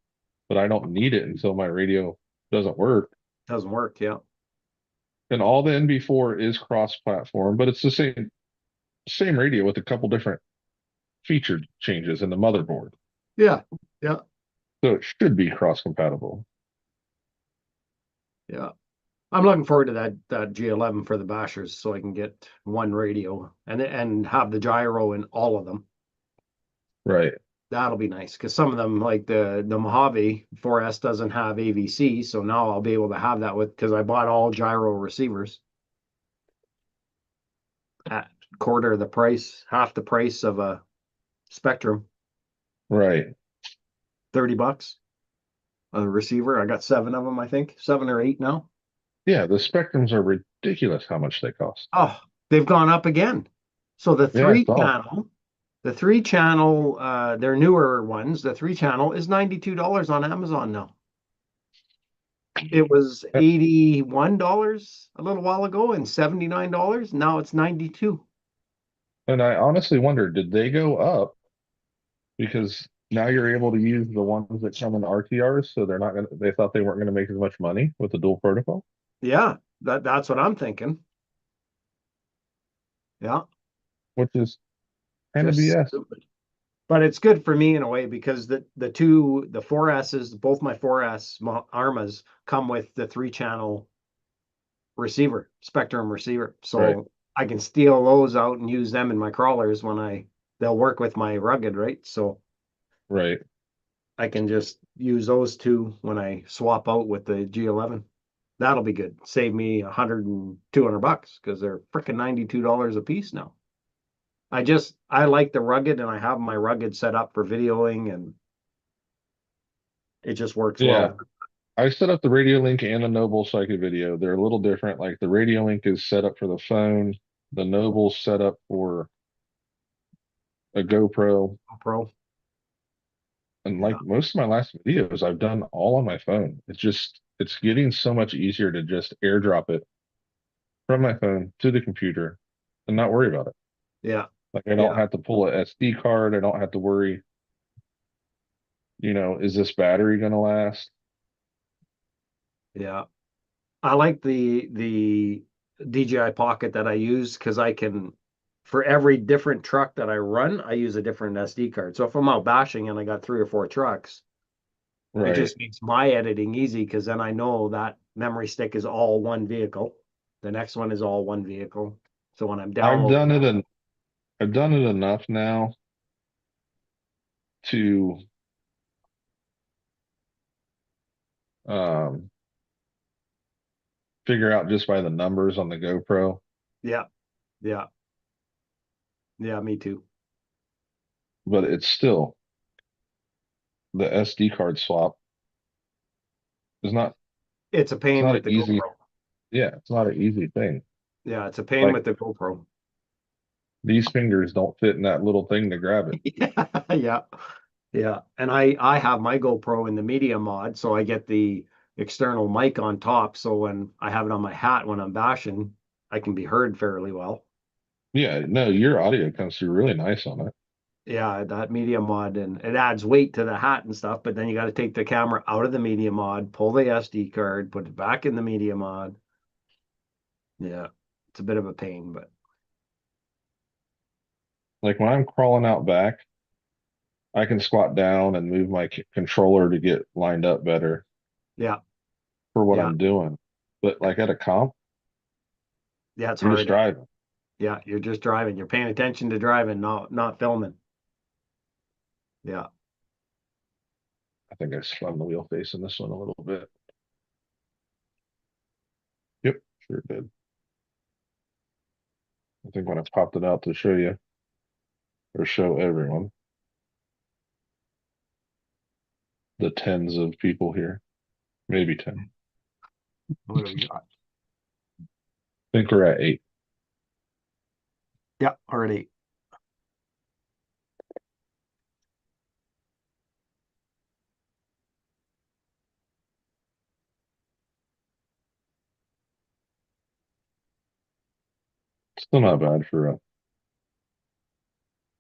but I don't need it until my radio doesn't work. Doesn't work. Yeah. And all the NB4 is cross-platform, but it's the same radio with a couple different feature changes in the motherboard. Yeah. Yeah. So it should be cross-compatible. Yeah. I'm looking forward to that G11 for the bashers so I can get one radio and have the gyro in all of them. Right. That'll be nice because some of them, like the Mojave 4S, doesn't have AVC, so now I'll be able to have that with because I bought all gyro receivers at quarter of the price, half the price of a Spectrum, Right. $30 a receiver. I got seven of them, I think, seven or eight now. Yeah, the Spectrums are ridiculous how much they cost. Oh, they've gone up again. So Yeah, I saw. the three channel, their newer ones, the three channel is $92 on Amazon now. It was $81 a little while ago and $79. Now it's 92. And I honestly wonder, did they go up because now you're able to use the ones that come in RTRs, so they're not gonna, they thought they weren't gonna make as much money with the dual protocol, Yeah, that's what I'm thinking. Yeah, which is kind of just BS. stupid. But it's good for me in a way because the 4S's, both my 4S Armas come with the three channel receiver, Spectrum receiver. Right, So I can steal those out and use them in my crawlers when they'll work with my rugged, right? So right. I can just use those two when I swap out with the G11. That'll be good. Save me 100 and 200 bucks because they're freaking $92 a piece now. I like the rugged and I have my rugged set up for videoing and it just works Yeah. well. I set up the Radio Link and the Noble so I could video. They're a little different. Like the Radio Link is set up for the phone, the Noble's set up for a GoPro. Pro. And Yeah. like most of my last videos, I've done all on my phone. It's getting so much easier to just airdrop it from my phone to the computer and not worry about it. Yeah. Like I don't Yeah. have to pull a SD card. I don't have to worry, is this battery going to last? Yeah. I like the DJI Pocket that I use because I can for every different truck that I run, I use a different SD card. So if I'm out bashing and I got three or four trucks, it Right. just makes my editing easy because then I know that memory stick is all one vehicle. The next one is all one vehicle. So when I'm I've downloading, done it and I've done it enough now to um figure out just by the numbers on the GoPro, yeah, yeah, yeah, me too. but it's still the SD card swap is not It's a it's pain not with an the easy GoPro. yeah, it's not an easy thing. Yeah, it's a pain Like with the GoPro. these fingers don't fit in that little thing to grab it. Yeah, yeah, yeah. And I have my GoPro in the media mod, so I get the external mic on top. So when I have it on my hat when I'm bashing, I can be heard fairly well. Yeah, no, your audio comes through really nice on it. Yeah, that media mod and it adds weight to the hat and stuff, but then you got to take the camera out of the media mod, pull the SD card, put it back in the media mod. Yeah, it's a bit of a pain, but Like when I'm crawling out back, I can squat down and move my controller to get lined up better yeah, for what yeah, I'm doing. But yeah, like at a comp, yeah, it's you're just hard. driving. Yeah, you're just driving. You're paying attention to driving, not filming. Yeah. I think I spun the wheel face in this one a little bit. Yep, sure did. I think when I popped it out to show you or show everyone the tens of people here, maybe 10. What do we got? I think we're at 8. Yeah, already. Still not bad for a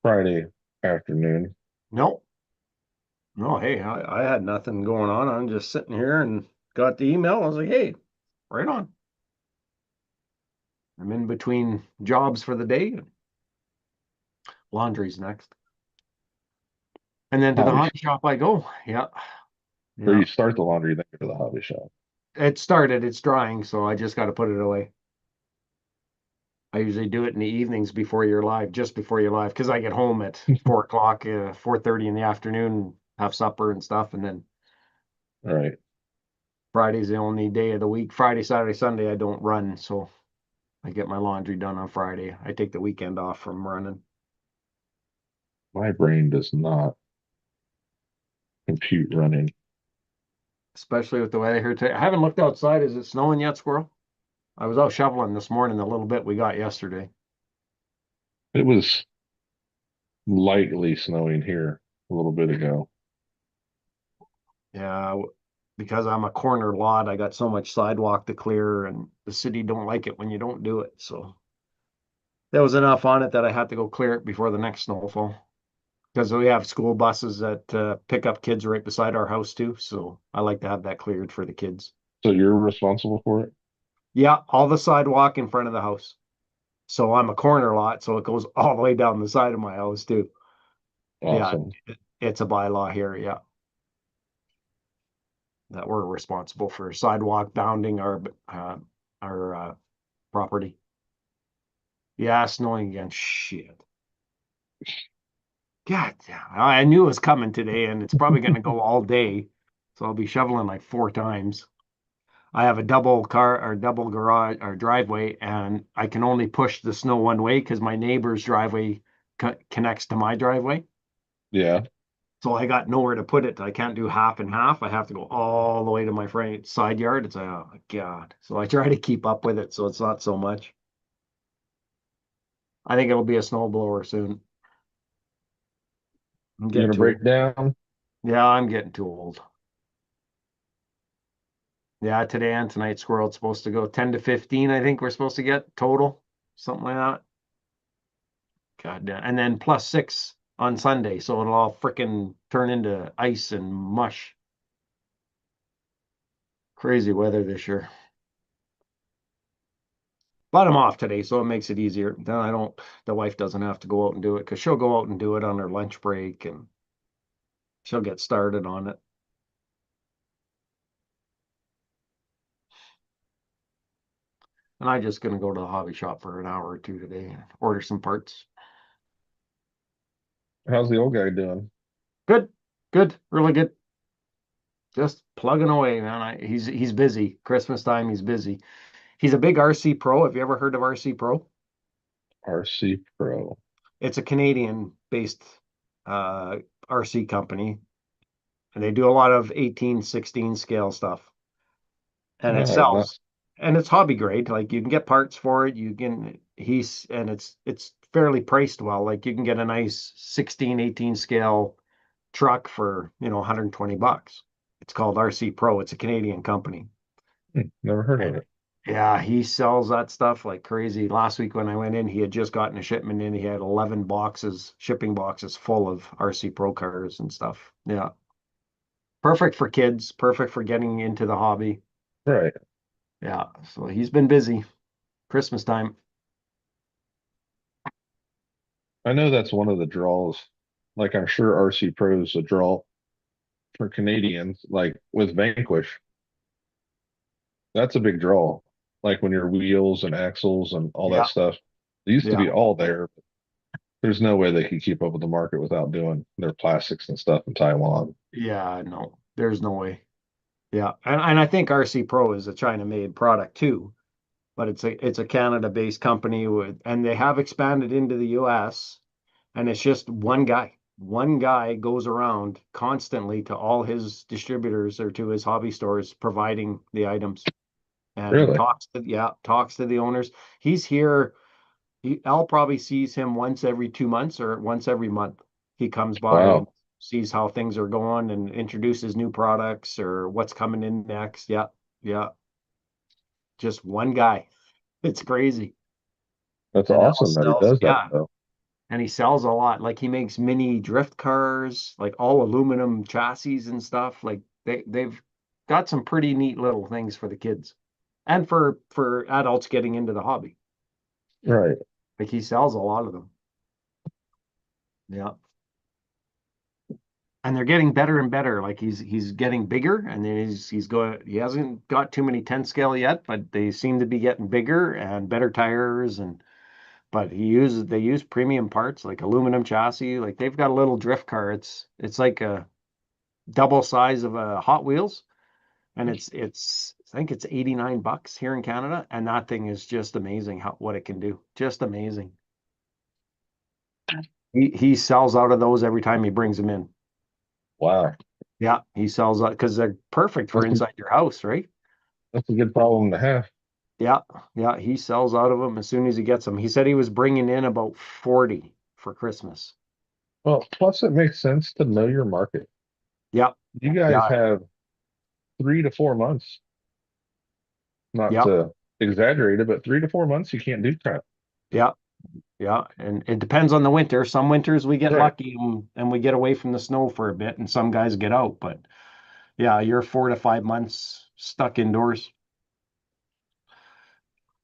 Friday afternoon. No, no. Hey, I had nothing going on. I'm just sitting here and got the email. I was like, hey, right on. I'm in between jobs for the day. Laundry's next. And then to the Hobby shop. hobby shop I go. Yeah, Or yeah. you start the laundry, then go to the hobby shop. it started, it's drying, so I just got to put it away. I usually do it in the evenings before you're live, just before you're live, because I get home at 4 o'clock, 4:30 in the afternoon, have supper and stuff, and then Right. Friday's the only day of the week. Friday, Saturday, Sunday, I don't run, so I get my laundry done on Friday. I take the weekend off from running. My brain does not compute running. Especially with the weather here today. I haven't looked outside. Is it snowing yet, Squirrel? I was out shoveling this morning, the little bit we got yesterday. It was lightly snowing here a little bit ago. Yeah, because I'm a corner lot, I got so much sidewalk to clear, and the city don't like it when you don't do it. So there was enough on it that I had to go clear it before the next snowfall. Because we have school buses that pick up kids right beside our house too. So I like to have that cleared for the kids. So you're responsible for it? Yeah, all the sidewalk in front of the house. So I'm a corner lot, so it goes all the way down the side of my house too. Yeah, Awesome. it's a bylaw here. Yeah, that we're responsible for sidewalk bounding our property. Yeah, snowing again. Shit. God, yeah, I knew it was coming today, and it's probably going to go all day. So I'll be shoveling like 4 times. I have a double car or double garage or driveway, and I can only push the snow one way because my neighbor's driveway connects to my driveway. Yeah. So I got nowhere to put it. I can't do half and half. I have to go all the way to my front side yard. It's like, oh my God. So I try to keep up with it so it's not so much. I think it'll be a snowblower soon. I'm You're getting gonna too break old. down? Yeah, I'm getting too old. Yeah, today and tonight, Squirrel's supposed to go 10 to 15, I think we're supposed to get total, something like that. God damn. And then plus 6 on Sunday. So it'll all frickin' turn into ice and mush. Crazy weather this year. But I'm off today, so it makes it easier. Then the wife doesn't have to go out and do it because she'll go out and do it on her lunch break and she'll get started on it. And I'm just gonna go to the hobby shop for an hour or two today and order some parts. How's the old guy doing? Good, good, really good. Just plugging away, man. He's busy. Christmas time, he's busy. He's a big RC Pro. Have you ever heard of RC Pro? RC Pro. It's a Canadian-based uh, RC company, and they do a lot of 18, 16 scale stuff. And No, it I have not. sells, and it's hobby grade. Like you can get parts for it. And it's fairly priced well. Like you can get a nice 16, 18 scale truck for, $120. It's called RC Pro. It's a Canadian company. Never heard of And it. yeah, he sells that stuff like crazy. Last week when I went in, he had just gotten a shipment in. He had 11 boxes, shipping boxes full of RC Pro cars and stuff. Yeah. Perfect for kids, perfect for getting into the hobby. Right. Yeah. So he's been busy. Christmas time. I know that's one of the draws. Like I'm sure RC Pro is a draw for Canadians, like with Vanquish. That's a big draw. Like when your wheels and axles and all that Yeah. stuff. They used to Yeah. be all there. There's no way they could keep up with the market without doing their plastics and stuff in Taiwan. Yeah. No, there's no way. Yeah. And I think RC Pro is a China made product too, but it's a Canada based company and they have expanded into the US. And it's just one guy. One guy goes around constantly to all his distributors or to his hobby stores providing the items and Really? talks to the owners. He's here. Al probably sees him once every 2 months or once every month. He comes by and Wow. sees how things are going and introduces new products or what's coming in next. Yeah, yeah. Just one guy. It's crazy. That's And Al awesome that he sells, does that yeah, though. and he sells a lot. Like he makes mini drift cars, like all aluminum chassis and stuff. Like they've got some pretty neat little things for the kids and for adults getting into the hobby. Right. Like he sells a lot of them. Yeah. And they're getting better and better. Like he's getting bigger, and then he hasn't got too many 10 scale yet, but they seem to be getting bigger and better tires. And but they use premium parts like aluminum chassis. Like they've got a little drift car. It's like a double size of a Hot Wheels, and it's I think it's $89 here in Canada, and that thing is just amazing how what it can do. Just amazing. He sells out of those every time he brings them in. Wow. Yeah, he sells out because they're perfect for That's a, inside your house, right? that's a good problem to have. Yeah, yeah, he sells out of them as soon as he gets them. He said he was bringing in about 40 for Christmas. Well, plus it makes sense to know your market. Yeah, You guys yeah, have 3 to 4 months, not yeah, to exaggerate it, but 3 to 4 months you can't do crap. yeah, yeah. And it depends on the winter. Some winters we get Right. lucky and we get away from the snow for a bit, and some guys get out. But yeah, you're 4 to 5 months stuck indoors.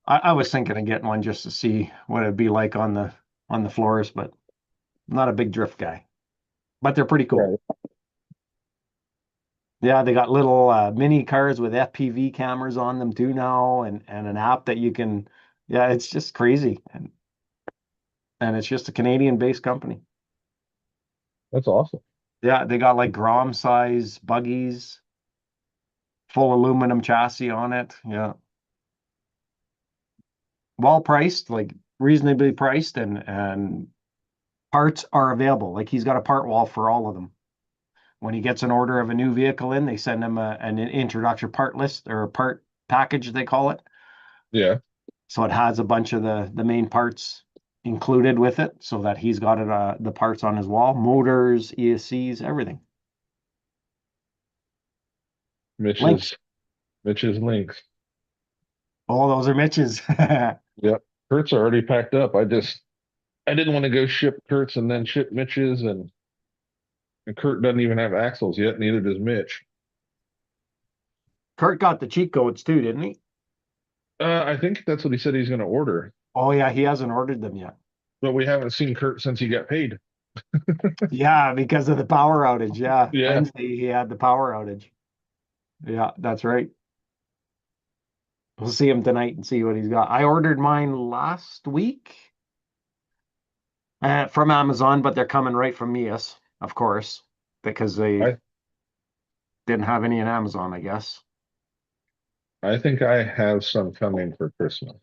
I was thinking of getting one just to see what it'd be like on the floors, but I'm not a big drift guy. But they're pretty cool. Right. Yeah, they got little mini cars with FPV cameras on them too now, and an app that you can. Yeah, it's just crazy, and it's just a Canadian-based company. That's awesome. Yeah, they got like Grom size buggies, full aluminum chassis on it. Yeah, well priced, like reasonably priced, and parts are available. Like he's got a part wall for all of them. When he gets an order of a new vehicle in, they send him an introductory part list or a part package, they call it. Yeah. So it has a bunch of the main parts included with it so that he's got it, the parts on his wall, motors, ESCs, everything. Links. Mitch's Mitch's links. All those are Mitch's. Yep. Kurt's are already packed up. I didn't want to go ship Kurt's and then ship Mitch's and Kurt doesn't even have axles yet, neither does Mitch. Kurt got the cheat codes too, didn't he? I think that's what he said he's going to order, Oh yeah, he hasn't ordered them yet. but we haven't seen Kurt since he got paid. Yeah, because of the power outage. Yeah, Yeah. Wednesday he had the power outage. Yeah, that's right. We'll see him tonight and see what he's got. I ordered mine last week from Amazon, but they're coming right from Mias, of course, because they I didn't have any in Amazon, I guess. I think I have some coming for Christmas.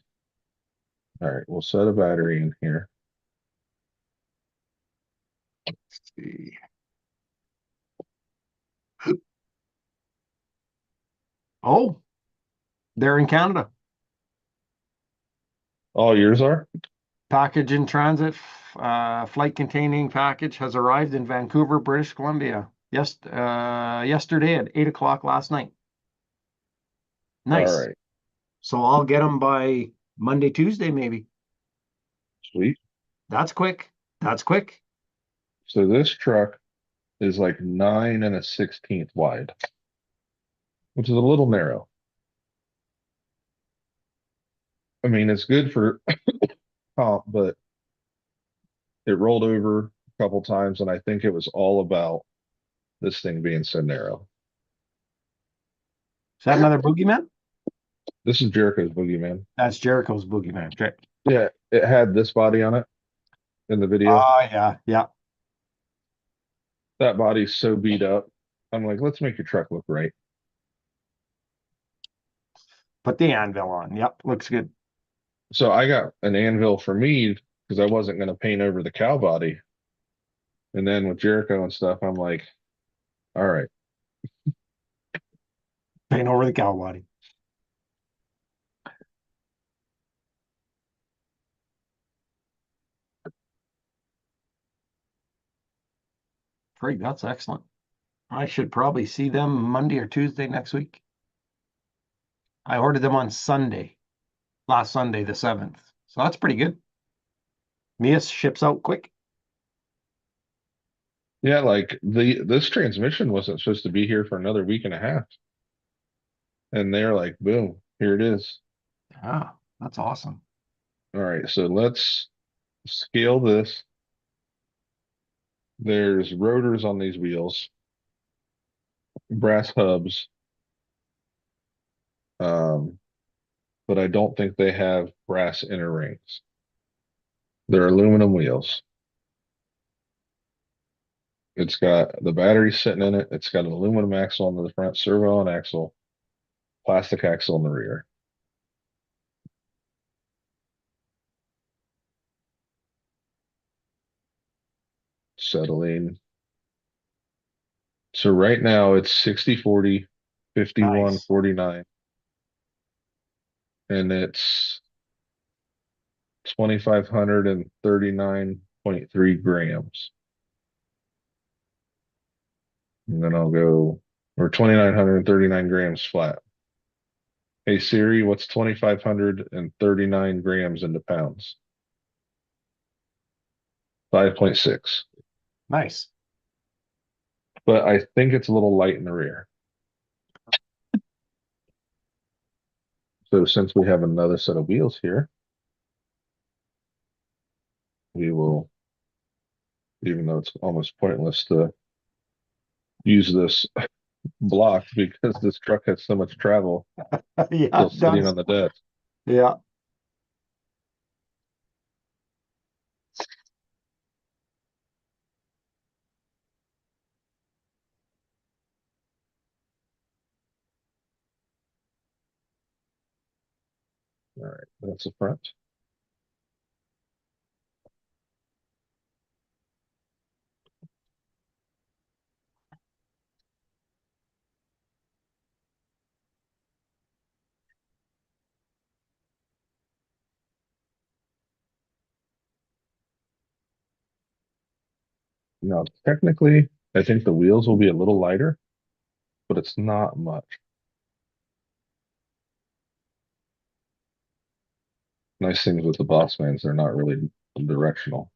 All right, we'll set a battery in here. Let's see. Oh, they're in Canada. All yours are? Package in transit, flight containing package has arrived in Vancouver, British Columbia. Yesterday at 8 o'clock last night. All Nice. right, So I'll get them by Monday, Tuesday, maybe. sweet. That's quick. That's quick. So this truck is like 9 1/16 wide, which is a little narrow. I mean, it's good for comp, but it rolled over a couple times, and I think it was all about this thing being so narrow. Is that another boogeyman? This is Jericho's Boogeyman. That's Jericho's boogeyman. Okay. Yeah, it had this body on it in the video. Oh, yeah. Yeah. That body's so beat up. I'm like, let's make your truck look right. Put the anvil on. Yep. Looks good. So I got an anvil for me because I wasn't going to paint over the cow body. And then with Jericho and stuff, I'm like, all right, Paint over the cow body. Frig, that's excellent. I should probably see them Monday or Tuesday next week. I ordered them on Sunday, last Sunday, the 7th. So that's pretty good. Mias ships out quick. yeah, like this transmission wasn't supposed to be here for another week and a half. And they're like, boom, here it is. Yeah, that's awesome. All right, so let's scale this. There's rotors on these wheels, brass hubs, um, but I don't think they have brass inner rings. They're aluminum wheels. It's got the battery sitting in it. It's got an aluminum axle on the front, servo on axle, plastic axle in the rear. Settling. So right now it's 60/40, 51, Nice. 49, and it's 2,539.3 grams. And then I'll go, or 2,939 grams flat. Hey Siri, what's 2,539 grams into pounds? 5.6. Nice. But I think it's a little light in the rear. So since we have another set of wheels here, we will, even though it's almost pointless to use this block because this truck has so much travel Yeah, still it sitting does. on the desk. Yeah. All right, that's the front. Now, technically, I think the wheels will be a little lighter, but it's not much. Nice things with the Bossmans, they're not really directional.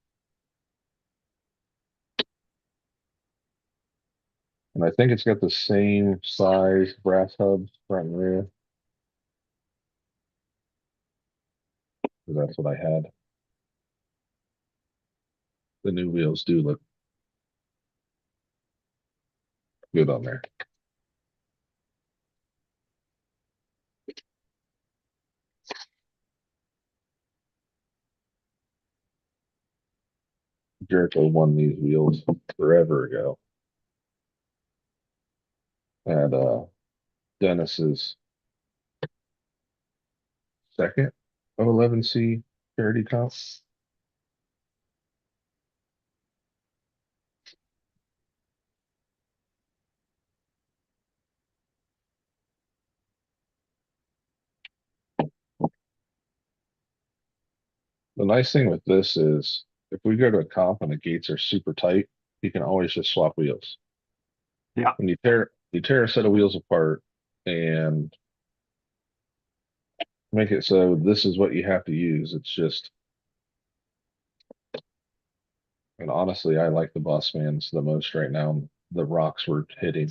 And I think it's got the same size brass hubs front and rear. That's what I had. The new wheels do look good on there. Jericho won these wheels forever ago at Dennis's second 011C charity comp. The nice thing with this is if we go to a comp and the gates are super tight, you can always just swap wheels. Yeah. When you tear a set of wheels apart and make it so this is what you have to use. It's just, and honestly, I like the Bossmans the most right now. The rocks we're hitting.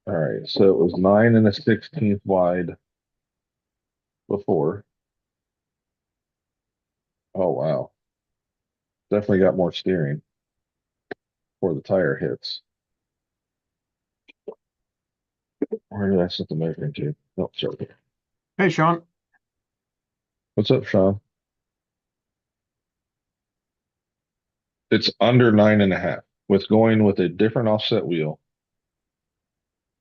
All right, so it was 9 1/16 wide before. Oh wow, definitely got more steering before the tire hits. Where did I set the measuring tape? Oh, sorry. Hey, Sean. What's up, Sean? It's under 9.5. With going with a different offset wheel,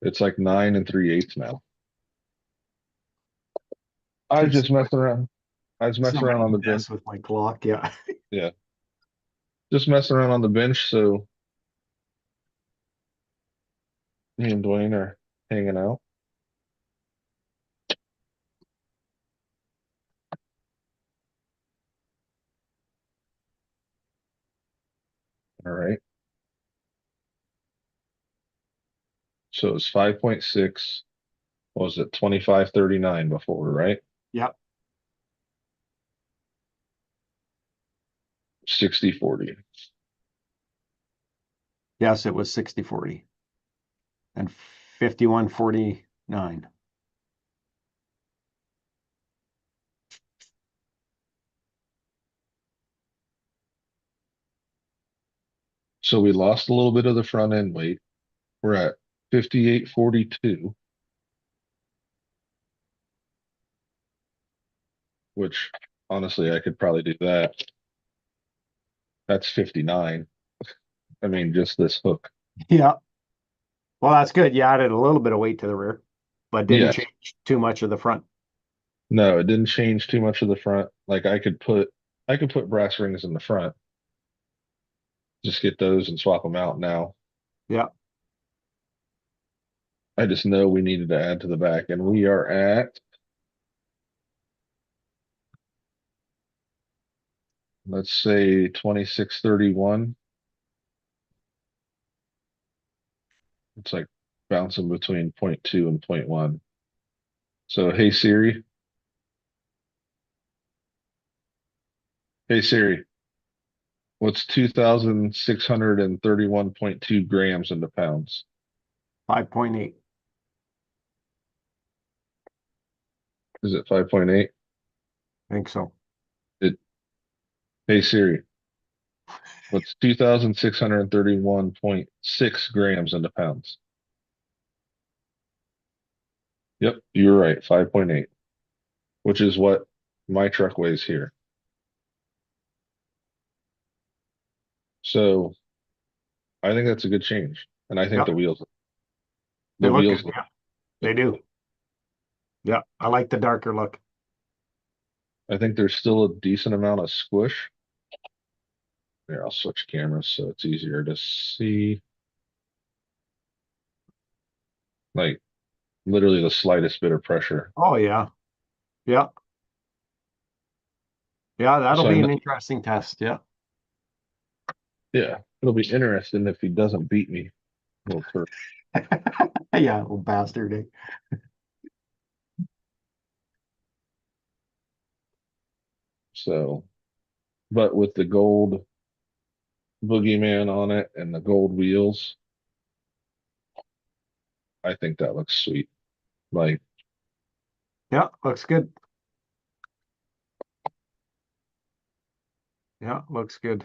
it's like 9 3/8 now. I was Keeps just messing around. I was messing around somebody on the bench. mess with my clock. Yeah. Yeah, just messing around on the bench. So me and Dwayne are hanging out. All right. So it's 5.6. What was it? 2539 before, right? Yep. 60/40. Yes, it was 60/40 and 51/49. So we lost a little bit of the front end weight. We're at 58.42, which honestly I could probably do that. That's 59. I mean, just this hook. Yeah. Well, that's good. You added a little bit of weight to the rear, but didn't Yes. change too much of the front. No, it didn't change too much of the front. Like I could put brass rings in the front, just get those and swap them out now. Yeah. I just know we needed to add to the back, and we are at, let's say 26.31. It's like bouncing between point 0.2 and point 0.1. So, hey Siri, what's 2,631.2 grams into pounds? 5.8. Is it 5.8? I think so. It, hey Siri, what's 2,631.6 grams into pounds? Yep, you were right, 5.8, which is what my truck weighs here. So I think that's a good change. And I think Yep. They the look good. wheels, Yeah, they do. Yeah. I like the darker look. I think there's still a decent amount of squish. Here, I'll switch cameras so it's easier to see. Like literally the slightest bit of pressure. Oh, yeah. Yeah. Yeah. That'll So be I'm, an interesting test. Yeah. yeah, it'll be interesting if he doesn't beat me. Well, Yeah. Little bastard. Eh? so, but with the gold boogeyman on it and the gold wheels, I think that looks sweet. Like, Yeah. Looks good. Yeah. Looks good.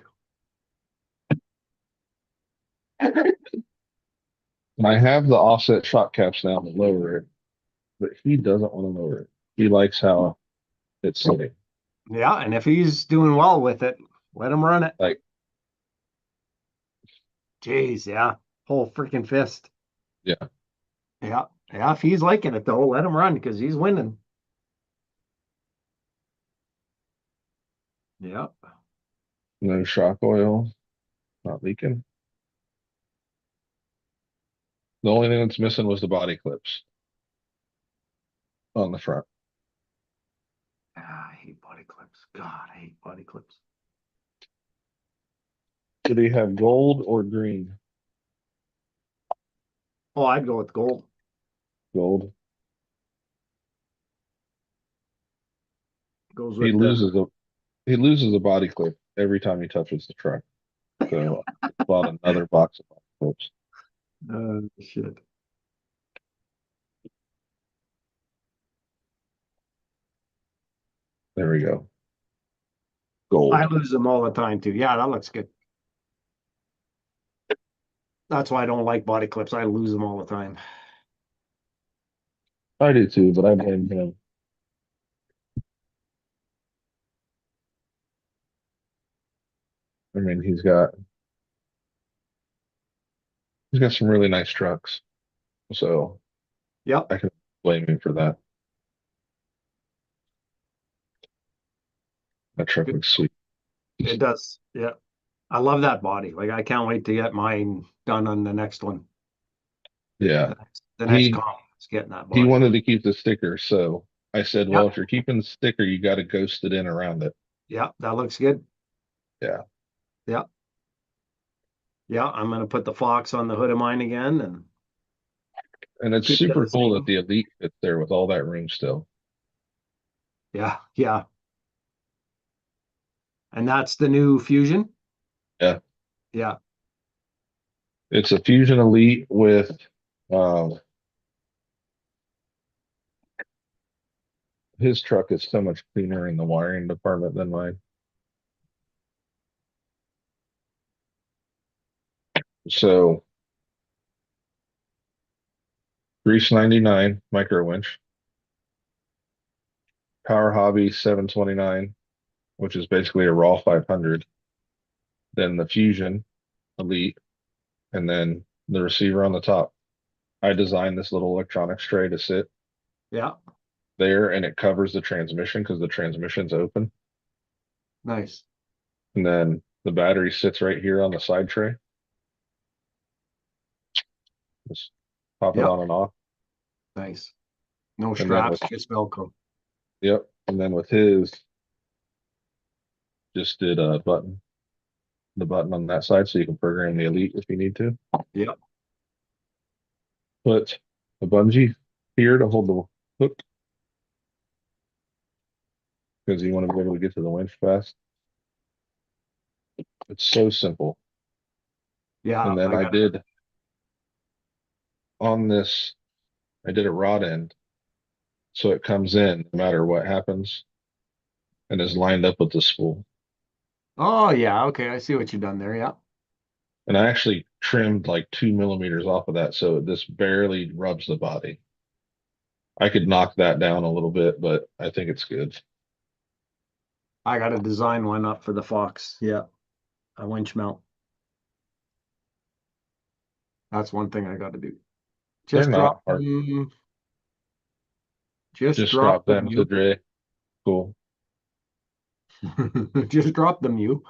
I have the offset shock caps now to lower it, but he doesn't want to lower it. He likes how it's sitting. Yeah. And if he's doing well with it, let him run it. Like, Jeez. Yeah. Whole freaking fist. yeah, Yeah. Yeah. If he's liking it, though, let him run because he's winning. Yeah. no shock oil, not leaking. The only thing that's missing was the body clips on the front. Ah, I hate body clips. God, I hate body clips. Did he have gold or green? Oh, I'd go with gold. Gold. Goes He with the. loses a he loses a body clip every time he touches the truck. So I bought another box of body clips. Shit. There we go. I Gold. lose them all the time too. Yeah, that looks good. That's why I don't like body clips. I lose them all the time. I do too, but I blame him. I mean, he's got some really nice trucks, so Yep, I can blame him for that. That truck looks sweet. it does. Yeah, I love that body. Like I can't wait to get mine done on the next one. Yeah, The next he comp is getting that he body. wanted to keep the sticker, so I said, well, Yep, if you're keeping the sticker, you got to ghost it in around it. yep, that looks good. Yeah, Yep, yeah. I'm gonna put the fox on the hood of mine again and and it's keep it super the cool that same. the Elite fits there with all that room still. Yeah, yeah. And that's the new Fusion. Yeah, Yeah, it's a Fusion Elite with um his truck is so much cleaner in the wiring department than mine. So Grease 99 micro winch, Power Hobby 729, which is basically a raw 500, then the Fusion Elite, and then the receiver on the top. I designed this little electronics tray to sit Yeah, there and it covers the transmission because the transmission's open. nice. And then the battery sits right here on the side tray. Just pop it Yep, on and off. nice. No And then straps, with, just Velcro. yep. And then with his, just did a button, the button on that side so you can program the Elite if you need to. Yep. Put a bungee here to hold the hook because you want to be able to get to the winch fast. It's so simple. Yeah, And then I I got it. did on this, I did a rod end so it comes in no matter what happens and is lined up with the spool. Oh, yeah. Okay. I see what you've done there. Yeah. And I actually trimmed like 2 millimeters off of that so this barely rubs the body. I could knock that down a little bit, but I think it's good. I got to design one up for the Fox. Yeah. A winch mount. That's one thing I got to do. They're Just not drop hard. them. Just Just drop drop them, them to you. Dre. Cool. Just drop them, you.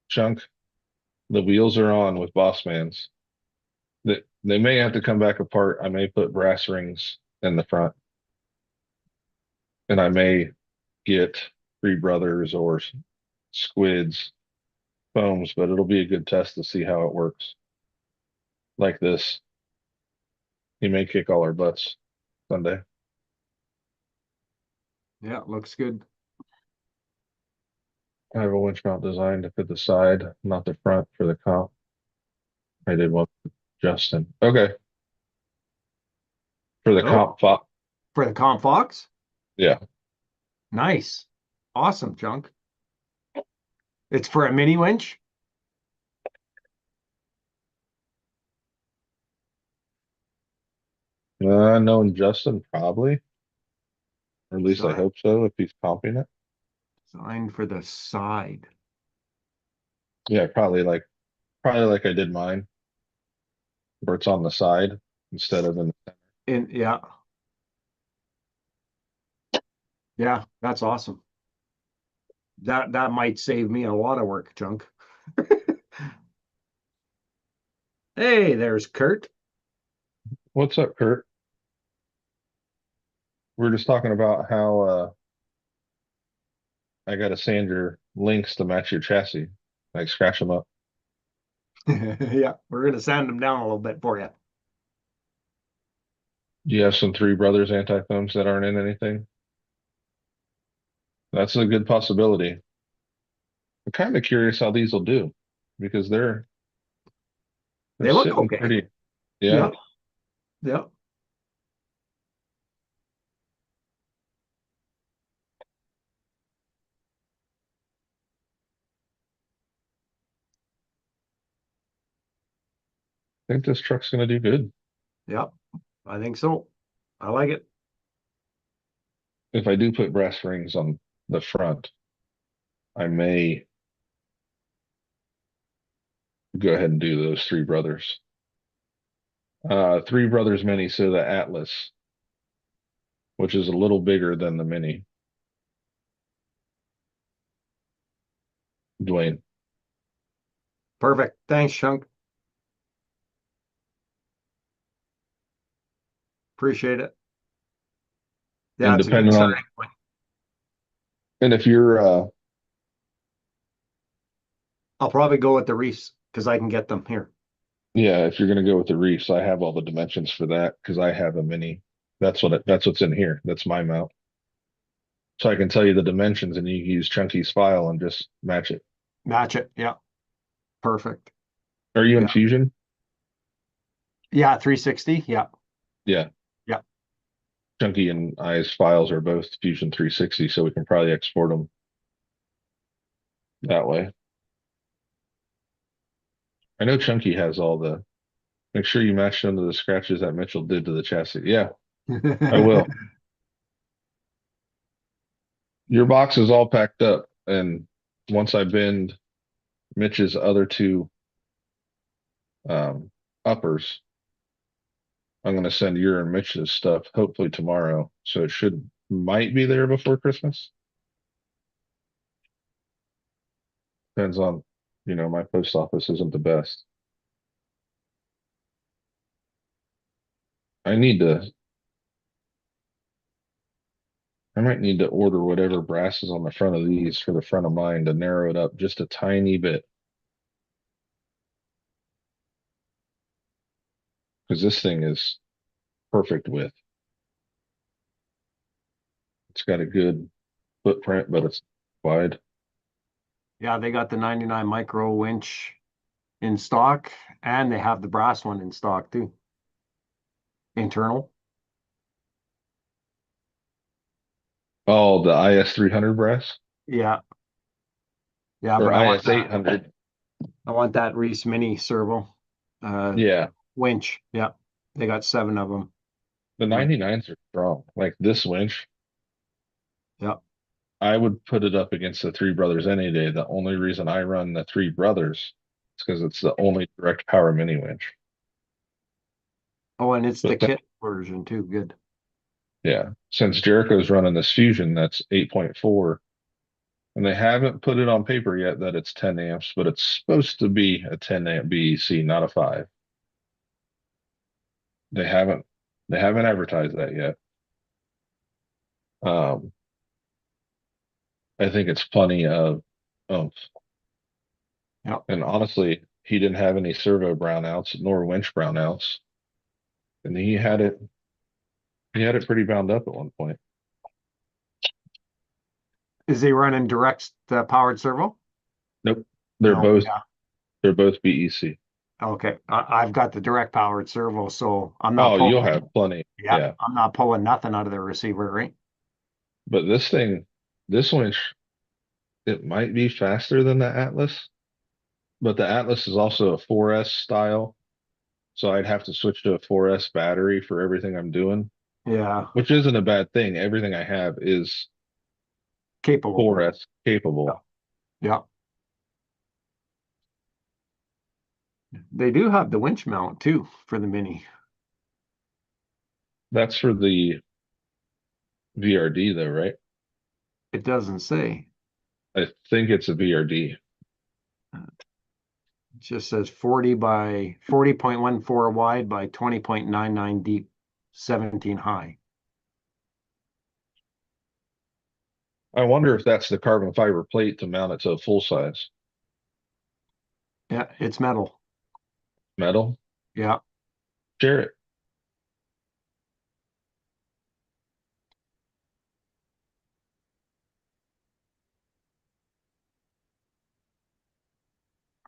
Chunk, the wheels are on with Boss Man's. They may have to come back apart. I may put brass rings in the front, and I may get Three Brothers or Squids foams, but it'll be a good test to see how it works. Like this, he may kick all our butts Sunday. Yeah, looks good. I have a winch mount designed to fit the side, not the front for the comp. I did one for Justin. Okay, for the Oh, comp fop. for the Comp Fox? Yeah. Nice. Awesome, Chunk. It's for a mini winch? Knowing Justin, probably, or at least I Design, hope so, if he's comping it. designed for the side. Yeah, probably like I did mine, where it's on the side instead of in. In yeah, yeah, that's awesome. That might save me a lot of work, Chunk. Hey, there's Kurt. What's up, Kurt? We're just talking about how I got to sand your links to match your chassis, like scratch them up. Yeah, we're gonna sand them down a little bit for you. Do you have some Three Brothers anti-foams that aren't in anything? That's a good possibility. I'm kind of curious how these will do because they're They look sitting okay. pretty. Yeah, Yep, yep. I think this truck's gonna do good. Yep, I think so. I like it. If I do put brass rings on the front, I may go ahead and do those Three Brothers. Three Brothers Mini, so the Atlas, which is a little bigger than the Mini. Dwayne, Perfect. Thanks, Chunk. Appreciate it. Yeah, and it's a good depending on, starting point. and if you're, I'll probably go with the Reefs because I can get them here. yeah, if you're gonna go with the reefs, I have all the dimensions for that because I have a Mini. That's what's in here. That's my mount. So I can tell you the dimensions, and you can use Chunkie's file and just match it. Match it. Yeah, perfect. Are you in Yeah, Fusion? yeah, 360. Yeah, Yeah, yeah. Chunky and I's files are both Fusion 360, so we can probably export them. that way. I know Chunky has all the. Make sure you match them to the scratches that Mitchell did to the chassis. Yeah, I will. Your box is all packed up, and once I bend Mitch's other two um, uppers, I'm going to send your and Mitch's stuff hopefully tomorrow. So it should might be there before Christmas. Depends on, my post office isn't the best. I need to, I might need to order whatever brass is on the front of these for the front of mine to narrow it up just a tiny bit. Because this thing is perfect width. It's got a good footprint, but it's wide. Yeah, they got the 99 micro winch in stock, and they have the brass one in stock too. Internal. Oh, the IS 300 brass Yeah, yeah, or but IS 800. I want that Reese Mini servo Yeah, winch. Yeah, they got 7 of them. the 99s are strong. Like this winch, Yeah. I would put it up against the Three Brothers any day. The only reason I run the Three Brothers is because it's the only direct power mini winch. Oh, and it's the But then, kit version too. Good. yeah, since Jericho's running this Fusion that's 8.4, and they haven't put it on paper yet that it's 10 amps, but it's supposed to be a 10 amp BEC, not a 5. They haven't they haven't advertised that yet. Um, I think it's plenty of oomph. Yeah. And honestly, he didn't have any servo brownouts nor winch brownouts, and he had it pretty bound up at one point. Is he running direct powered servo? Nope, they're No. both Yeah. they're both BEC. Okay. I've got the direct powered servo, so I'm not Oh, you'll pulling. have plenty. Yeah, Yeah, I'm not pulling nothing out of the receiver, right? but this winch, it might be faster than the Atlas, but the Atlas is also a 4S style, so I'd have to switch to a 4S battery for everything I'm doing, Yeah. which isn't a bad thing. Everything I have is Capable. 4S Yeah. capable. Yeah. They do have the winch mount too for the Mini. That's for the VRD though, right? It doesn't say. I think it's a VRD. It just says 40 by 40.14 wide by 20.99 deep, 17 high. I wonder if that's the carbon fiber plate to mount it to a full size Yeah, it's metal. metal. Yeah, Share it.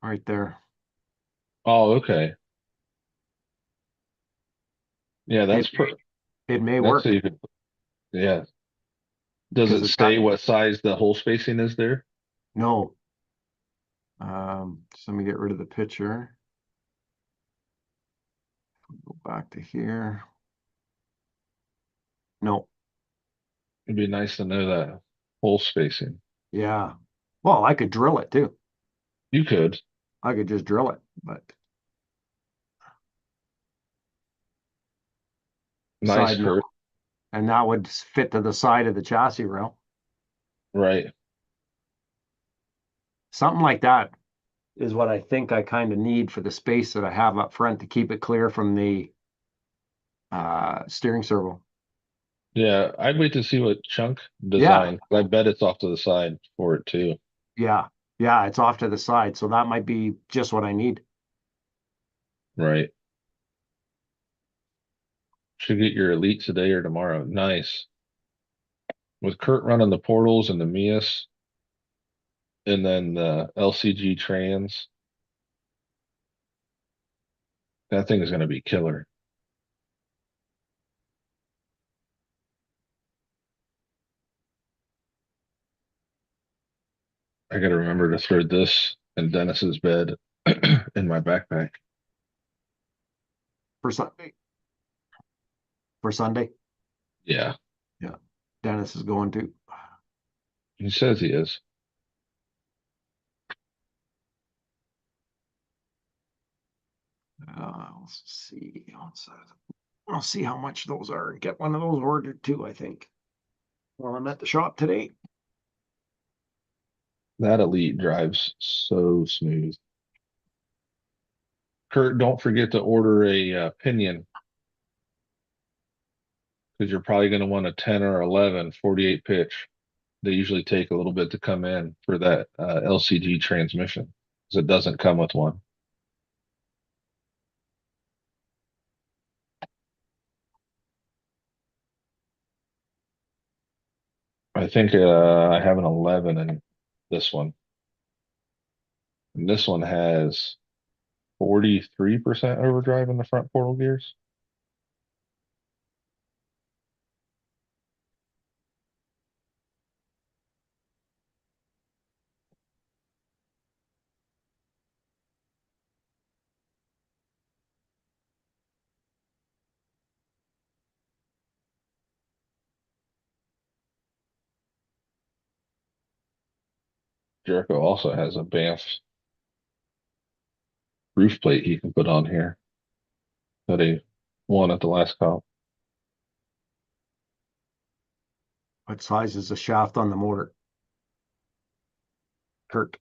right there. Oh, okay. Yeah, It it may that's work even. Yeah. Does because it it's got say what size the hole spacing is there? no. So let me get rid of the picture. Go back to here. No. It'd be nice to know that hole spacing. Yeah. Well, I could drill it too. You could. I could just drill it, but Nice, side mill, Kurt. and that would fit to the side of the chassis rail. Right. Something like that is what I think I kind of need for the space that I have up front to keep it clear from the steering servo. Yeah, I'd wait to see what Chunk Yeah, design. I bet it's off to the side for it too. yeah, yeah. It's off to the side, so that might be just what I need. Right. Should get your elite today or tomorrow. Nice. With Kurt running the portals and the Mias and then the LCG trans, that thing is going to be killer. I I gotta remember to throw this in Dennis's bed in my backpack. For Sunday. For Sunday. Yeah, Yeah. Dennis is going to. he says he is. Let's see. I'll see how much those are. Get one of those ordered too, I think. Well, I'm at the shop today. That Elite drives so smooth. Kurt, don't forget to order a pinion because you're probably going to want a 10 or 11 48 pitch. They usually take a little bit to come in for that LCG transmission because it doesn't come with one. I think I have an 11 in this one. And this one has 43% overdrive in the front portal gears. Jericho also has a Banff roof plate he can put on here that he won at the last comp. What size is the shaft on the motor? Kirk.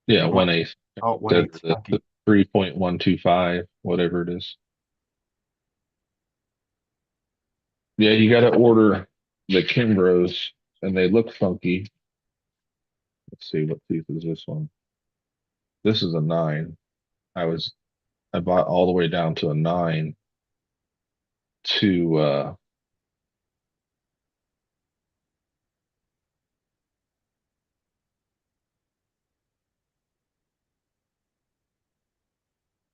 Yeah, One, 1/8. oh, one The, eighth the chunky. 3.125, whatever it is. Yeah, you got to order the Kimbros, and they look funky. Let's see, what tooth is this one? This is a 9. I was I bought all the way down to a 9 to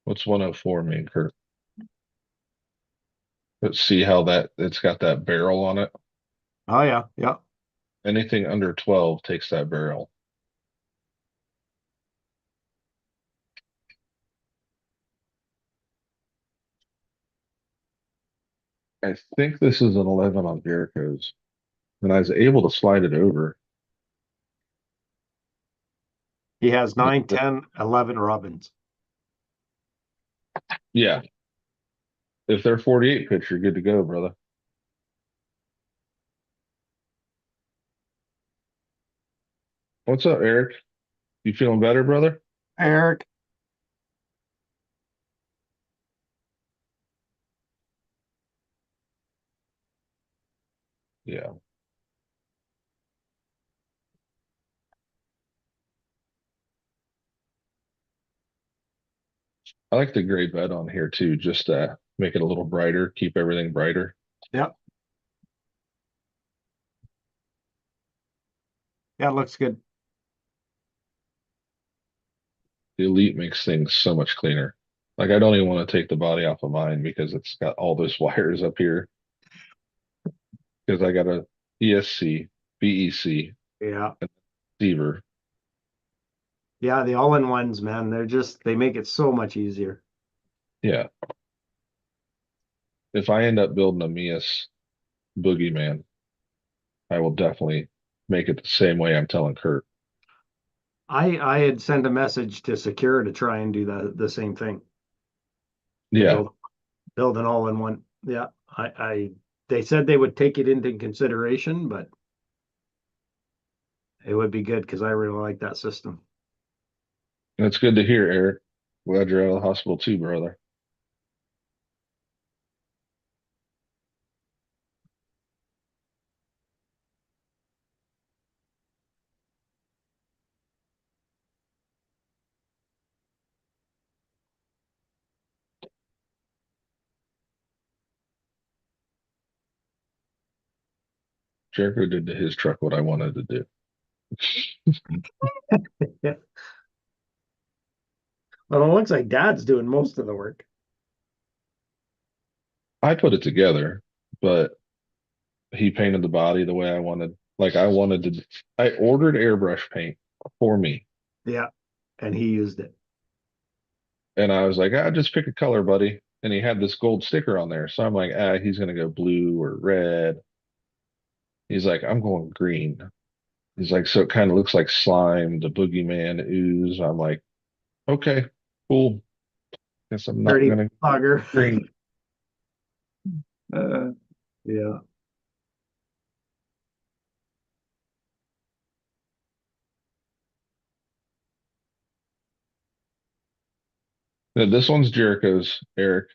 what's 104 mean, Kurt? Let's see how that it's got that barrel on it. Oh yeah, yeah. Anything under 12 takes that barrel. I think this is an 11 on Jericho's, and I was able to slide it over. He has 9, 10, 11 Robins. Yeah, if they're 48 pitch, you're good to go, brother. What's up, Eric? You feeling better, brother? Eric. Yeah. I like the gray bed on here too, just to make it a little brighter, keep everything brighter. Yep. Yeah, it looks good. The Elite makes things so much cleaner. Like I don't even want to take the body off of mine because it's got all those wires up here. Because I got a ESC, BEC, Yeah. receiver. Yeah, the all-in-ones, man, they make it so much easier. Yeah. If I end up building a Mias Boogeyman, I will definitely make it the same way I'm telling Kurt. I had sent a message to Secure to try and do the same thing to Yeah. build an all-in-one. Yeah, I they said they would take it into consideration, but it would be good because I really like that system. That's good to hear, Eric. Glad you're out of the hospital too, brother. Jericho did to his truck what I wanted to do. Yeah. Well, it looks like Dad's doing most of the work. I put it together, but he painted the body the way I wanted. Like I wanted to, I ordered airbrush paint for me. Yeah. And he used it. And I was like, ah, just pick a color, buddy. And he had this gold sticker on there. So I'm like, ah, he's gonna go blue or red. He's like, I'm going green. He's like, so it kind of looks like slime, the boogeyman ooze. I'm like, okay, cool. Guess I'm not Dirty gonna bugger. green. uh, yeah. No, this one's Jericho's, Eric.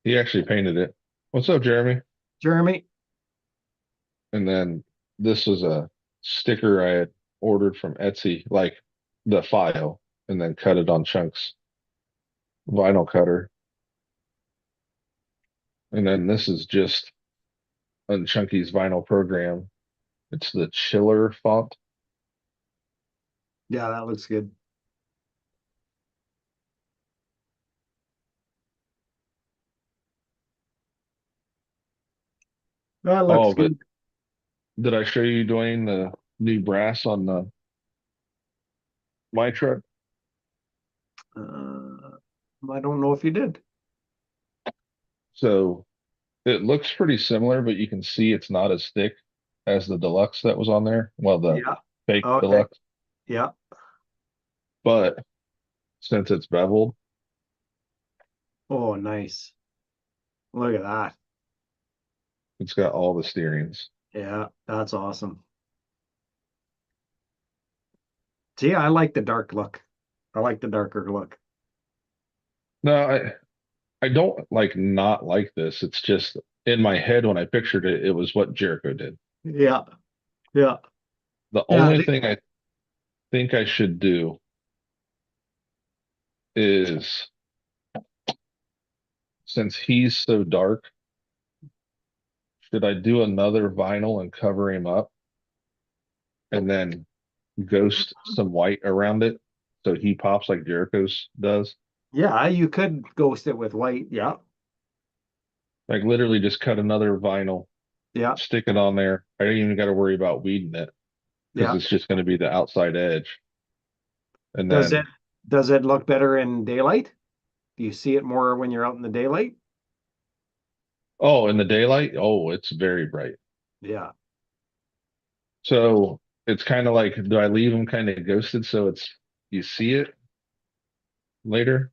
He actually painted it. What's up, Jeremy? Jeremy. And then this was a sticker I had ordered from Etsy, like the file, and then cut it on chunks, vinyl cutter. And then this is just on Chunkie's vinyl program. It's the chiller font. Yeah, that looks good. That looks Oh, but good. did I show you, Dwayne, the new brass on the my truck? Uh, I don't know if you did. So it looks pretty similar, but you can see it's not as thick as the deluxe that was on there. Well, the Yeah. fake Okay. deluxe, Yeah. but since it's beveled, Oh, nice. Look at that. it's got all the steerings. Yeah, that's awesome. See, I like the dark look. I like the darker look. No, I don't like not like this. It's just in my head when I pictured it, it was what Jericho did. Yeah. Yeah. The Yeah. only thing I think I should do is since he's so dark, should I do another vinyl and cover him up and then ghost some white around it so he pops like Jericho's does? Yeah, you could ghost it with white. Yeah. Like literally just cut another vinyl, Yeah. stick it on there. I don't even got to worry about weeding it because Yeah. it's just going to be the outside edge. And Does it then, does it look better in daylight? Do you see it more when you're out in the daylight? oh, in the daylight, oh, it's very bright. Yeah. So it's kind of like, do I leave them kind of ghosted so it's you see it later?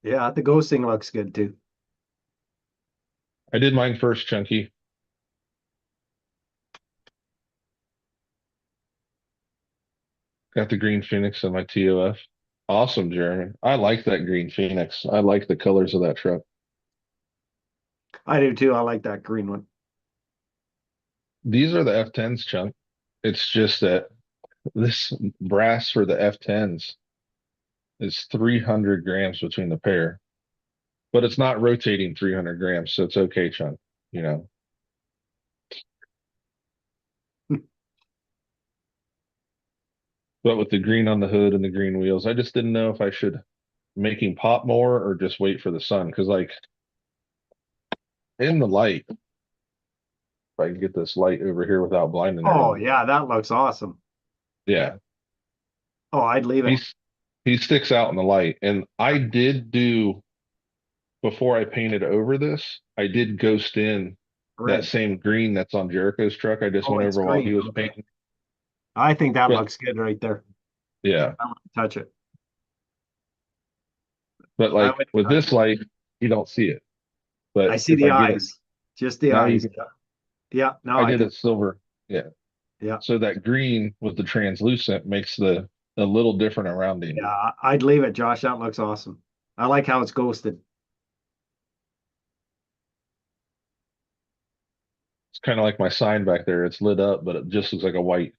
Yeah, the ghosting looks good too. I did mine first, Chunky. Got the green Phoenix in my TOF. Awesome, Jeremy. I like that green Phoenix. I like the colors of that truck. I do too. I like that green one. These are the F10s, Chunk. It's just that this brass for the F10s is 300 grams between the pair, but it's not rotating 300 grams, so it's okay, Chunk. You know, but with the green on the hood and the green wheels, I just didn't know if I should make him pop more or just wait for the sun. Because, like, in the light, if I can get this light over here without blinding Oh everyone, yeah, that looks awesome. yeah, Oh, I'd leave it. he's he sticks out in the light. And I did do before I painted over this, I did ghost in that Red. same green that's on Jericho's truck. I just Oh, went it's over while green. he was Okay. painting. I think that But looks good right there. yeah, I want to touch it. but I like would. with this light, you don't see it. I But see if the I get it eyes. Just the now, you eyes. can. Yeah. Yeah. No, I I did think. it silver. Yeah. Yeah. So that green with the translucent makes the a little different around him. Yeah. I'd leave it, Josh. That looks awesome. I like how it's ghosted. It's kind of like my sign back there. It's lit up, but it just looks like a white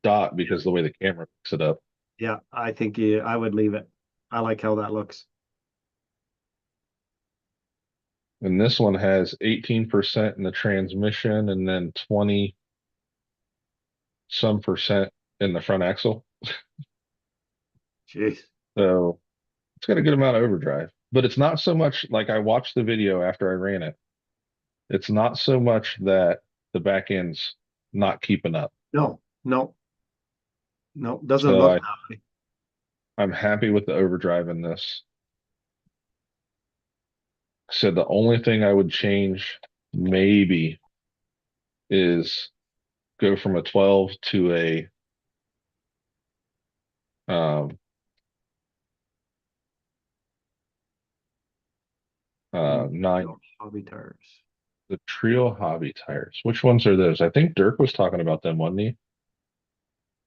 dot because the way the camera picks it up. Yeah. I think I would leave it. I like how that looks. And this one has 18% in the transmission and then 20 some percent in the front axle. Jeez. So it's got a good amount of overdrive, but it's not so much like I watched the video after I ran it. It's not so much that the back end's not keeping up. No. No. No, doesn't So look I, that way. I'm happy with the overdrive in this. So the only thing I would change maybe is go from a 12 to a um nine. Hobby tires. The Trio Hobby tires. Which ones are those? I think Dirk was talking about them, wasn't he?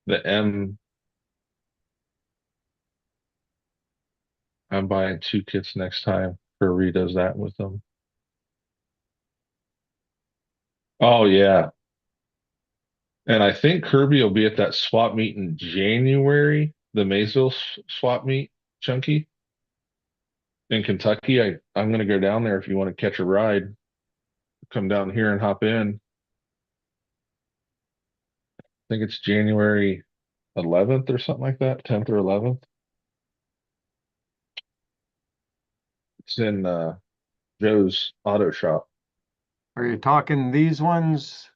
The M. I'm buying two kits next time. Kirby does that with them. Oh yeah. And I think Kirby will be at that swap meet in January, the Maysville swap meet, Chunky, in Kentucky. I'm gonna go down there if you want to catch a ride. Come down here and hop in. I think it's January 11th or something like that, 10th or 11th. It's in Joe's auto shop. Are you talking these ones,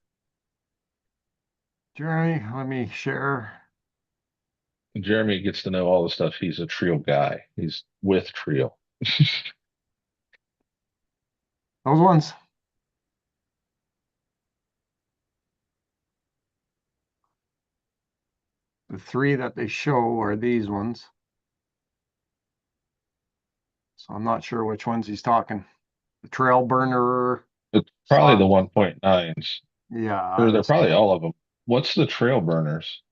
Jerry? Let me share. Jeremy gets to know all the stuff. He's a Trio guy. He's with Trio. Those ones. The three that they show are these ones. So I'm not sure which ones he's talking. The trail burner It's probably the soft. 1.9s, Yeah, I or they're was probably all of them. What's the trail burners?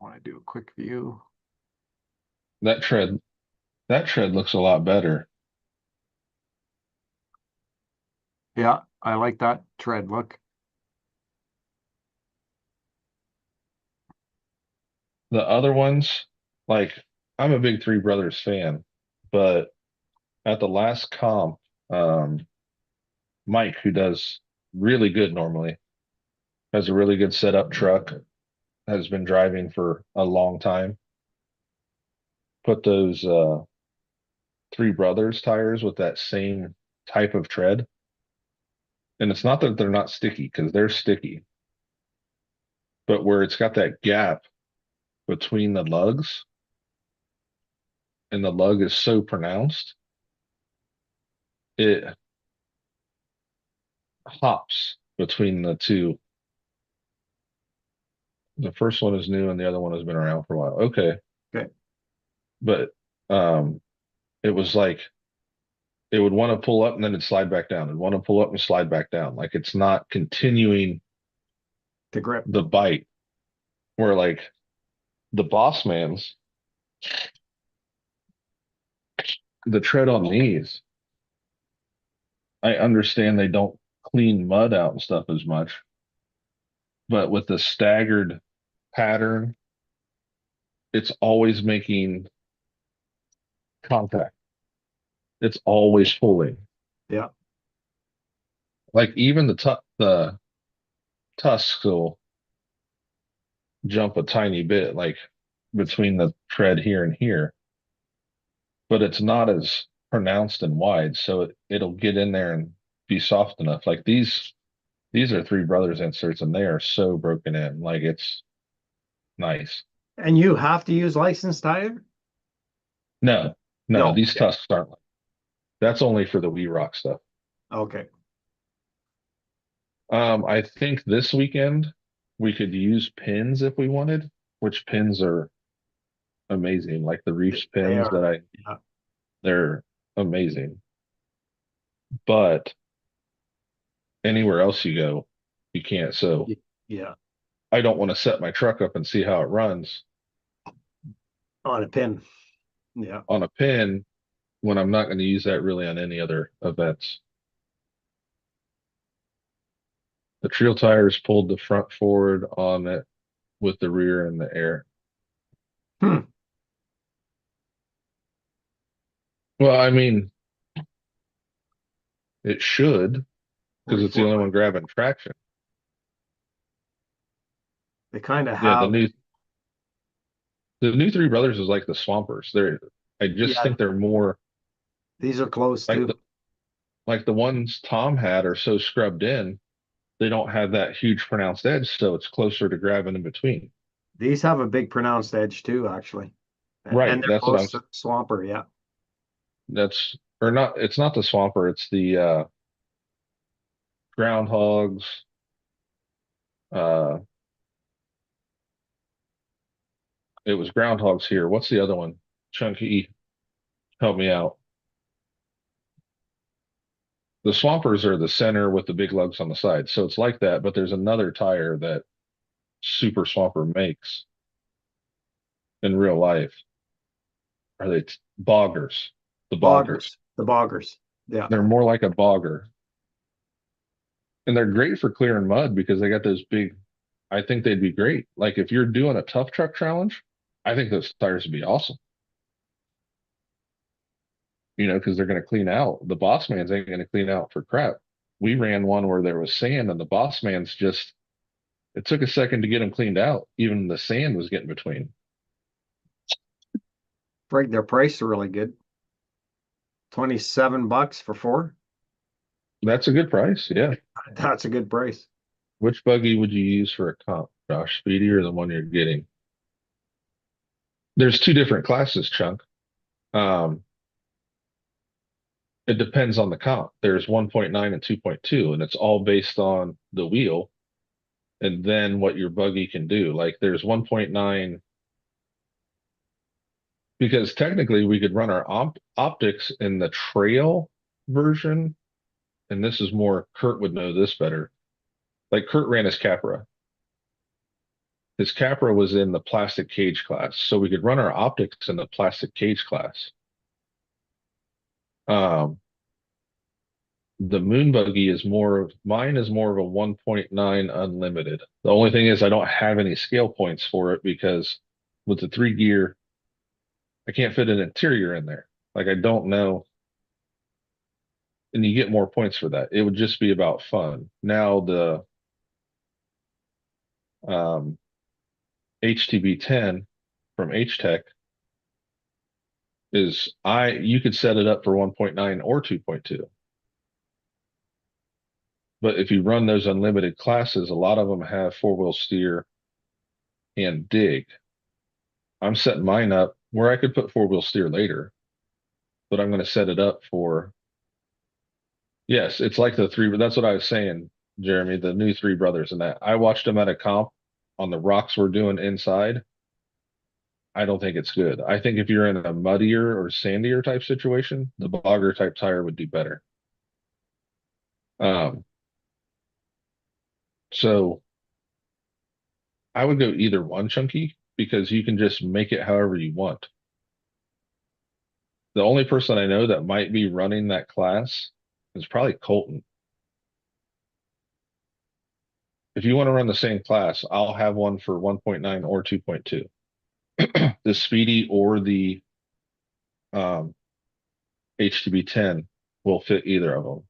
want to do a quick view. That tread, that tread looks a lot better. Yeah, I like that tread look. The other ones, like I'm a big Three Brothers fan, but at the last comp, um, Mike, who does really good normally, has a really good setup truck, has been driving for a long time. Put those Three Brothers tires with that same type of tread. And it's not that they're not sticky because they're sticky, but where it's got that gap between the lugs and the lug is so pronounced, it hops between the two. The first one is new and the other one has been around for a while. Okay. Okay. But um it was like it would want to pull up and then it'd slide back down and want to pull up and slide back down. Like it's not continuing The grip. the bite where like the boss man's the tread on these. I understand they don't clean mud out and stuff as much, but with the staggered pattern, it's always making contact. It's always pulling. Yeah. Like even the tusks will jump a tiny bit, like between the tread here and here, but it's not as pronounced and wide, so it'll get in there and be soft enough. Like these are Three Brothers inserts, and they are so broken in. Like it's nice. And you have to use licensed tire? No, no, No. these tusks aren't like that's only for the We Rock stuff. Okay. I think this weekend we could use pins if we wanted, which pins are amazing. Like the Reefs They pins are. that I Yeah. they're amazing. But anywhere else you go, you can't. So Yeah. I don't want to set my truck up and see how it runs On a pin. Yeah. on a pin when I'm not going to use that really on any other events. The Trail tires pulled the front forward on it with the rear in the air. Hmm. Well, I mean, it should because it's the 44 only by. one grabbing traction. They kind of Yeah, have. the new Three Brothers is like the Swampers. I just Yeah. think they're more These are close like too. the ones Tom had are so scrubbed in they don't have that huge pronounced edge, so it's closer to grabbing in between. These have a big pronounced edge too, actually. And Right. they're both swamper, yeah. That's, or not, it's not the swamper, it's the groundhogs. Uh, it was groundhogs here. What's the other one? Chunky, help me out. The swampers are the center with the big lugs on the side. So it's like that, but there's another tire that Super Swamper makes in real life. Are they boggers? The boggers. Boggers, the boggers. Yeah. They're more like a bogger. And they're great for clearing mud because they got those big, I think they'd be great. Like if you're doing a tough truck challenge, I think those tires would be awesome. Because they're going to clean out. The boss man's ain't going to clean out for crap. We ran one where there was sand and the boss man's just, it took a second to get them cleaned out. Even the sand was getting between. Right, their price are really good. $27 for four. That's a good price. Yeah. That's a good price. Which buggy would you use for a comp, Josh? Speedy or the one you're getting? There's two different classes, Chunk. Um, it depends on the comp. There's 1.9 and 2.2, and it's all based on the wheel and then what your buggy can do. Like there's 1.9, because technically we could run our optics in the trail version, and this is more, Kurt would know this better. Like Kurt ran his Capra. His Capra was in the plastic cage class, so we could run our optics in the plastic cage class. Um, the moon buggy is more of mine is more of a 1.9 unlimited. The only thing is I don't have any scale points for it because with the 3 gear, I can't fit an interior in there. Like I don't know, and you get more points for that. It would just be about fun. Now the um, HTB10 from H Tech is you could set it up for 1.9 or 2.2. But if you run those unlimited classes, a lot of them have four-wheel steer and dig. I'm setting mine up where I could put four-wheel steer later, but I'm going to set it up for, yes, it's like the three, that's what I was saying, Jeremy, the new Three Brothers and that. I watched them at a comp on the rocks we're doing inside. I don't think it's good. I think if you're in a muddier or sandier type situation, the bogger type tire would do better. Um, so I would go either one, Chunky, because you can just make it however you want. The only person I know that might be running that class is probably Colton. If you want to run the same class, I'll have one for 1.9 or 2.2. The Speedy or the um, HTB10 will fit either of them.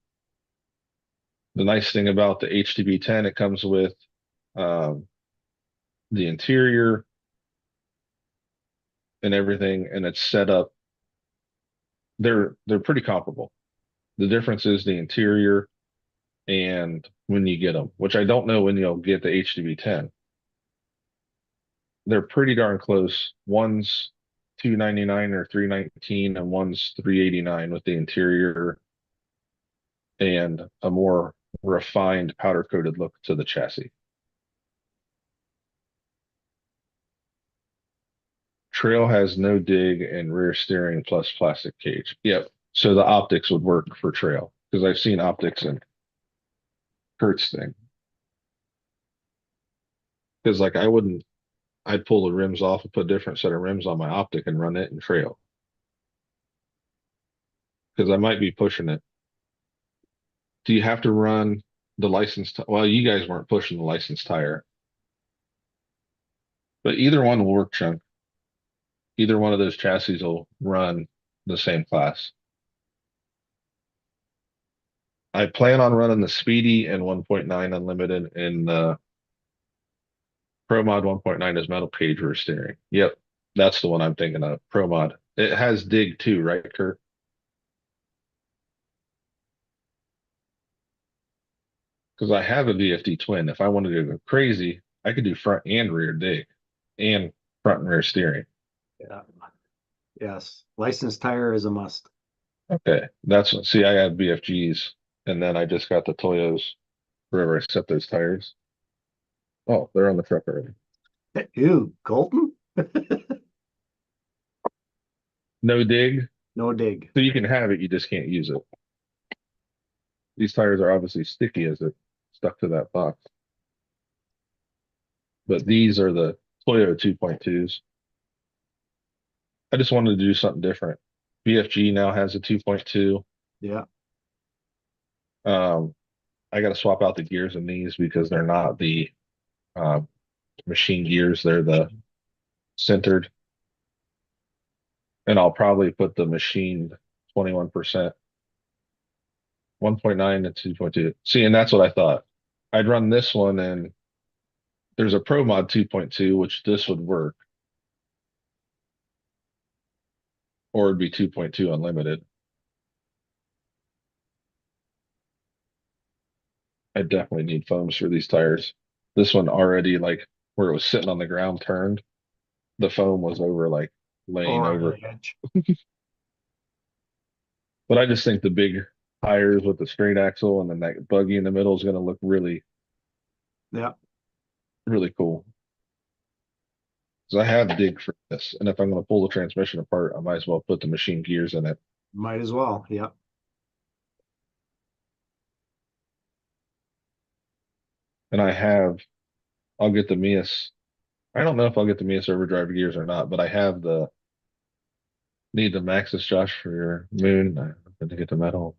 The nice thing about the HTB10, it comes with um, the interior and everything, and it's set up. They're pretty comparable. The difference is the interior and when you get them, which I don't know when you'll get the HTB10. They're pretty darn close. One's 299 or 319 and one's 389 with the interior and a more refined powder coated look to the chassis. Trail has no dig and rear steering plus plastic cage. Yep. So the optics would work for trail because I've seen optics in Kurt's thing. Because like I'd pull the rims off and put a different set of rims on my optic and run it in trail. Because I might be pushing it. Do you have to run the license? Well, you guys weren't pushing the license tire, but either one will work, Chunk. Either one of those chassis will run the same class. I plan on running the Speedy and 1.9 Unlimited and the Pro Mod 1.9 is metal cage rear steering. Yep, that's the one I'm thinking of. Pro Mod. It has dig too, right, Kurt? because I have a VFD twin. If I wanted to go crazy, I could do front and rear dig and front and rear steering. Yeah. Yes. Licensed tire is a must. Okay, that's what, see, I have BFGs, and then I just got the Toyos wherever I set those tires. Oh, they're on the truck already. Ew, Colton? No dig, No dig. so you can have it, you just can't use it. These tires are obviously sticky as it stuck to that box, but these are the Toyo 2.2s. I just wanted to do something different. BFG now has a 2.2. Yeah. Um, I got to swap out the gears in these because they're not the uh, machine gears; they're the centered. And I'll probably put the machined 21%, 1.9 and 2.2. See, and that's what I thought. I'd run this one, and there's a Pro Mod 2.2, which this would work, or it'd be 2.2 unlimited. I definitely need foams for these tires. This one already, like where it was sitting on the ground, turned. The foam was over, like laying Over over. the edge. But I just think the big tires with the straight axle and then that buggy in the middle is going to look really, Yeah. really cool. Because I have dig for this, and if I'm going to pull the transmission apart, I might as well put the machine gears in it. Might as well. Yeah. And I'll get the Mias. I don't know if I'll get the Mias overdrive gears or not, but I have the need the Maxis, Josh, for your moon. I have to get the metal.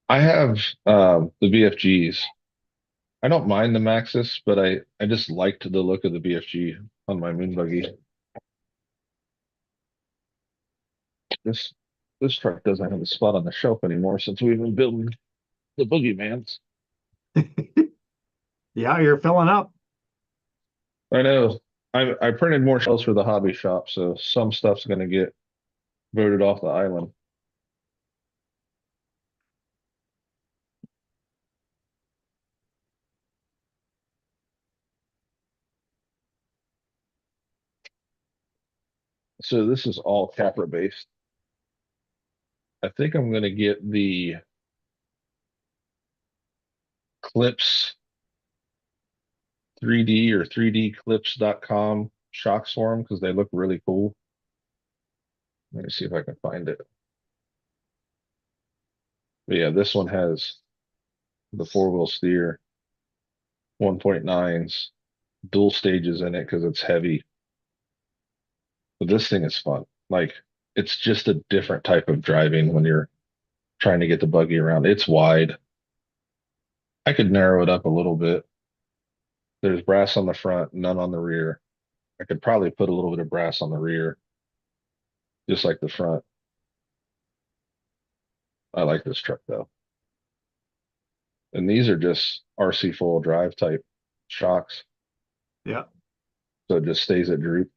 I have the BFGs. I don't mind the Maxis, but I just liked the look of the BFG on my moon buggy. This this truck doesn't have a spot on the shelf anymore since we've been building the Boogeymans. Yeah, you're filling up. I know. I printed more shells for the hobby shop, so some stuff's gonna get voted off the island. So this is all Capra based. I think I'm gonna get the Clips 3D or 3dclips.com shocks for them because they look really cool. Let me see if I can find it. But yeah, this one has the four-wheel steer, 1.9s, dual stages in it because it's heavy. But this thing is fun. Like it's just a different type of driving when you're trying to get the buggy around. It's wide. I could narrow it up a little bit. There's brass on the front, none on the rear. I could probably put a little bit of brass on the rear, just like the front. I like this truck though. And these are just RC four-wheel drive type shocks. Yeah. So it just stays at droop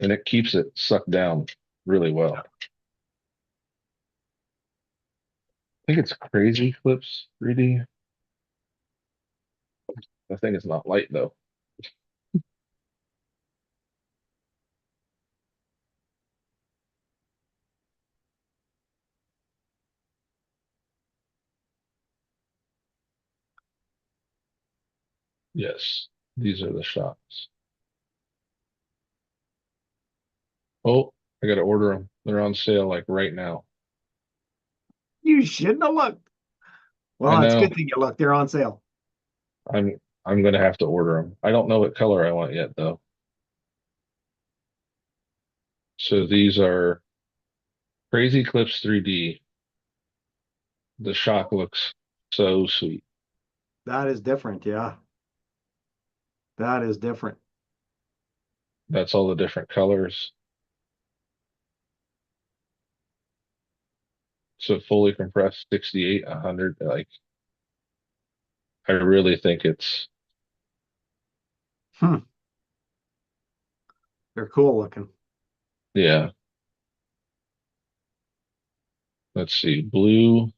and it keeps it sucked down really well. I think it's Crazy Clips 3D. I think it's not light though. Yes, these are the shocks. Oh, I got to order them. They're on sale like right now. You shouldn't have looked. I Well, it's a know. good thing you looked. They're on sale. I'm gonna have to order them. I don't know what color I want yet though. So these are Crazy Clips 3D. The shock looks so sweet. That is different. Yeah. That is different. That's all the different colors. So fully compressed 68, 100. Like I really think it's Hmm. They're cool looking. yeah. Let's see, blue,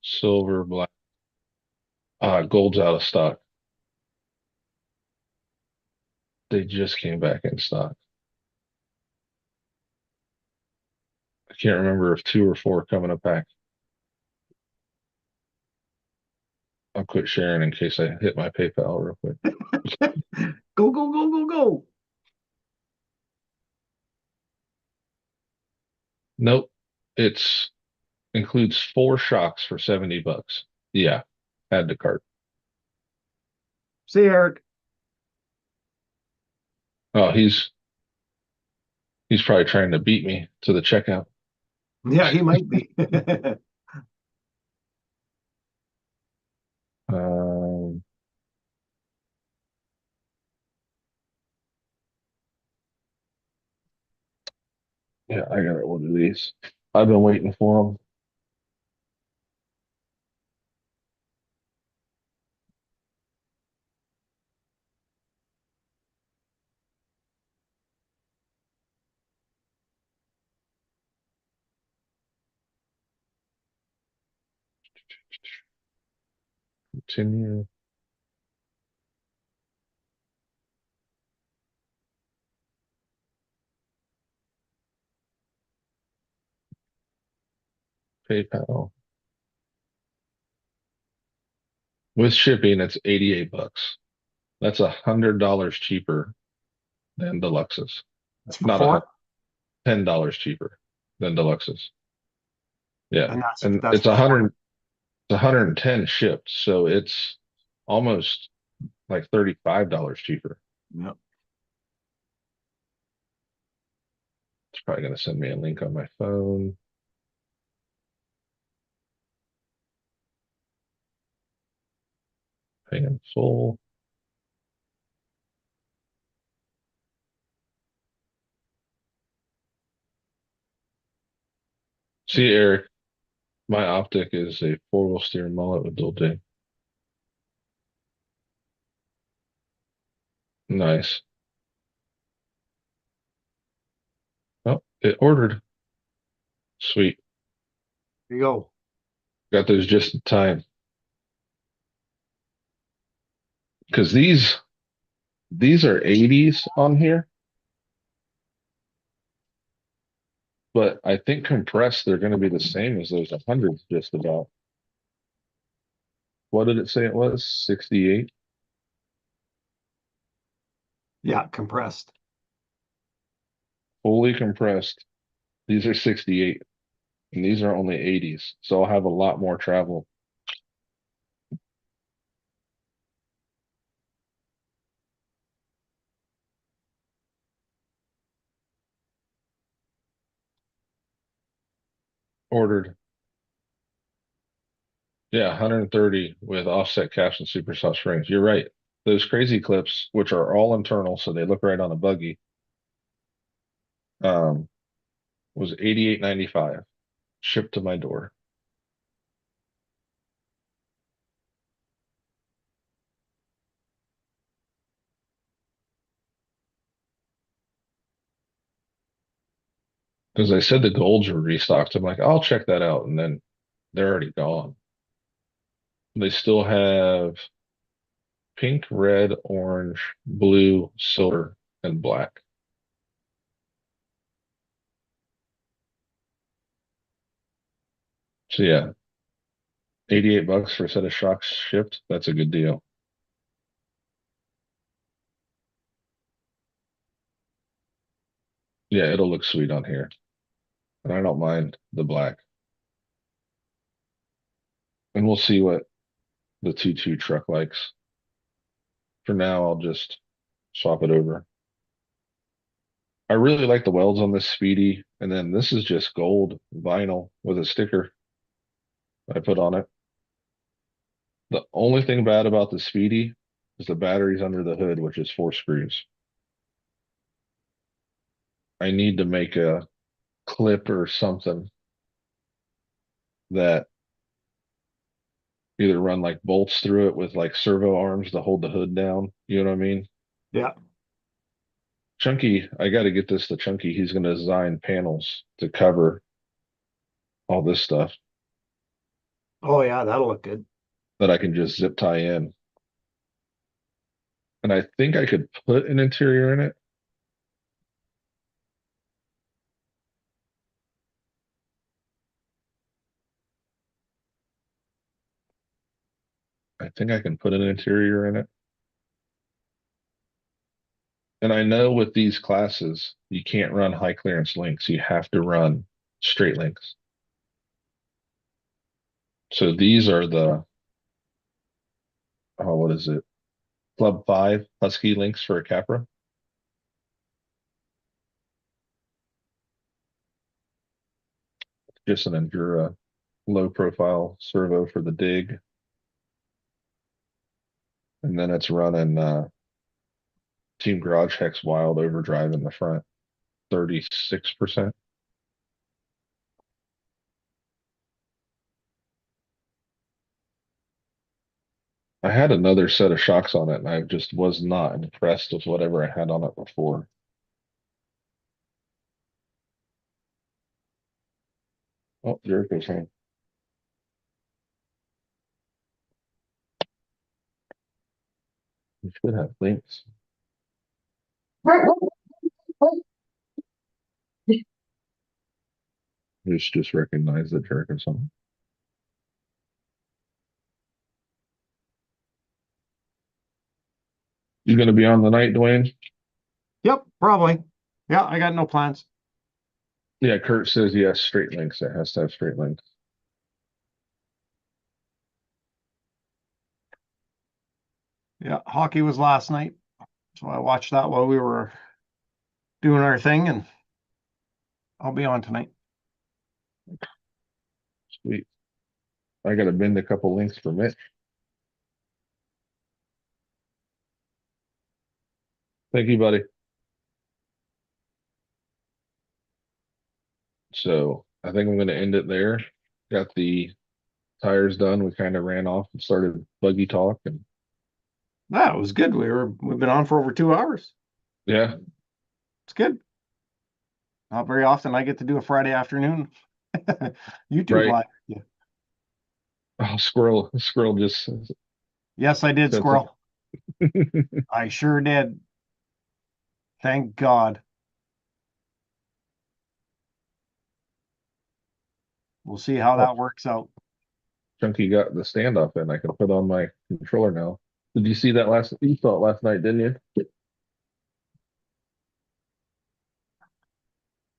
silver, black. Gold's out of stock. They just came back in stock. I can't remember if two or four come in a pack. I'll quit sharing in case I hit my PayPal real quick. Go, go, go, go, go. Nope. It's includes four shocks for $70. Yeah, add to cart. See, Eric. Oh, he's probably trying to beat me to the checkout. Yeah, he might be. Um, yeah, I gotta order these. I've been waiting for them. Continue. PayPal. With shipping, it's $88. That's $100 cheaper than deluxes. That's Not a hundred, before, $10 cheaper than deluxes. Yeah, and and that's it's a before. hundred, it's 110 shipped, so it's almost like $35 cheaper. Yep. It's probably gonna send me a link on my phone. Pay in full. See, Eric, my optic is a four-wheel steer mullet with dual J. Nice. Oh, it ordered. Sweet. There you go. Got those just in time. Because these are 80s on here, but I think compressed they're going to be the same as those 100s just about. What did it say it was? 68? Yeah, compressed. Fully compressed. These are 68 and these are only 80s. So I'll have a lot more travel. Ordered. Yeah, 130 with offset caps and super soft springs. You're right. Those crazy clips, which are all internal, so they look right on a buggy, um, was 88.95 shipped to my door. Because I said the golds were restocked. I'm like, I'll check that out. And then they're already gone. They still have pink, red, orange, blue, silver, and black. So yeah, $88 for a set of shocks shipped. That's a good deal. Yeah, it'll look sweet on here. And I don't mind the black. And we'll see what the 2.2 truck likes. For now, I'll just swap it over. I really like the welds on this Speedy. And then this is just gold vinyl with a sticker I put on it. The only thing bad about the Speedy is the batteries under the hood, which is four screws. I need to make a clip or something that either run like bolts through it with like servo arms to hold the hood down. You know what I mean? Yeah. Chunky, I got to get this to Chunky. He's going to design panels to cover all this stuff. Oh yeah, that'll look good. that I can just zip tie in. And I think I could put an interior in it. I think I can put an interior in it. And I know with these classes, you can't run high clearance links. You have to run straight links. So these are the, oh, what is it? Club 5 Husky links for a Capra. Just an Endura low profile servo for the dig. And then it's running Team Garage Hex Wild overdrive in the front, 36%. I had another set of shocks on it, and I just was not impressed with whatever I had on it before. Oh, Jericho's home. We should have links. Just recognize that Jericho's home. You gonna be on the night, Dwayne? Yep, probably. Yeah, I got no plans. Yeah, Kurt says yes, straight links. It has to have straight links. Yeah, hockey was last night, so I watched that while we were doing our thing, and I'll be on tonight. Sweet. I gotta bend a couple links for Mitch. Thank you, buddy. So I think I'm gonna end it there. Got the tires done. We kind of ran off and started buggy talk, and Yeah, it was good. We've been on for over 2 hours. yeah, It's good. Not very often I get to do a Friday afternoon YouTube right. live. Yeah. Oh, squirrel just Yes, I did, said something. Squirrel. I sure did. Thank God. We'll see how Oh, that works out. Chunky got the standoff in. I can put on my controller now. Did you see that last? You saw it last night, didn't you?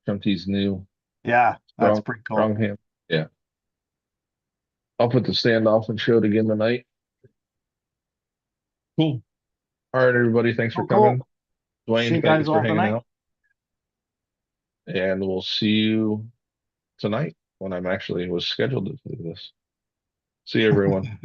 Chunky's new Yeah, that's strong pretty cool. strong hand. Yeah, I'll put the standoff and show it again tonight. Cool. All right, everybody. Thanks for Oh, cool. coming. See Dwayne, you guys thanks for all hanging tonight. out. And we'll see you tonight when I'm actually was scheduled to do this. See you, everyone.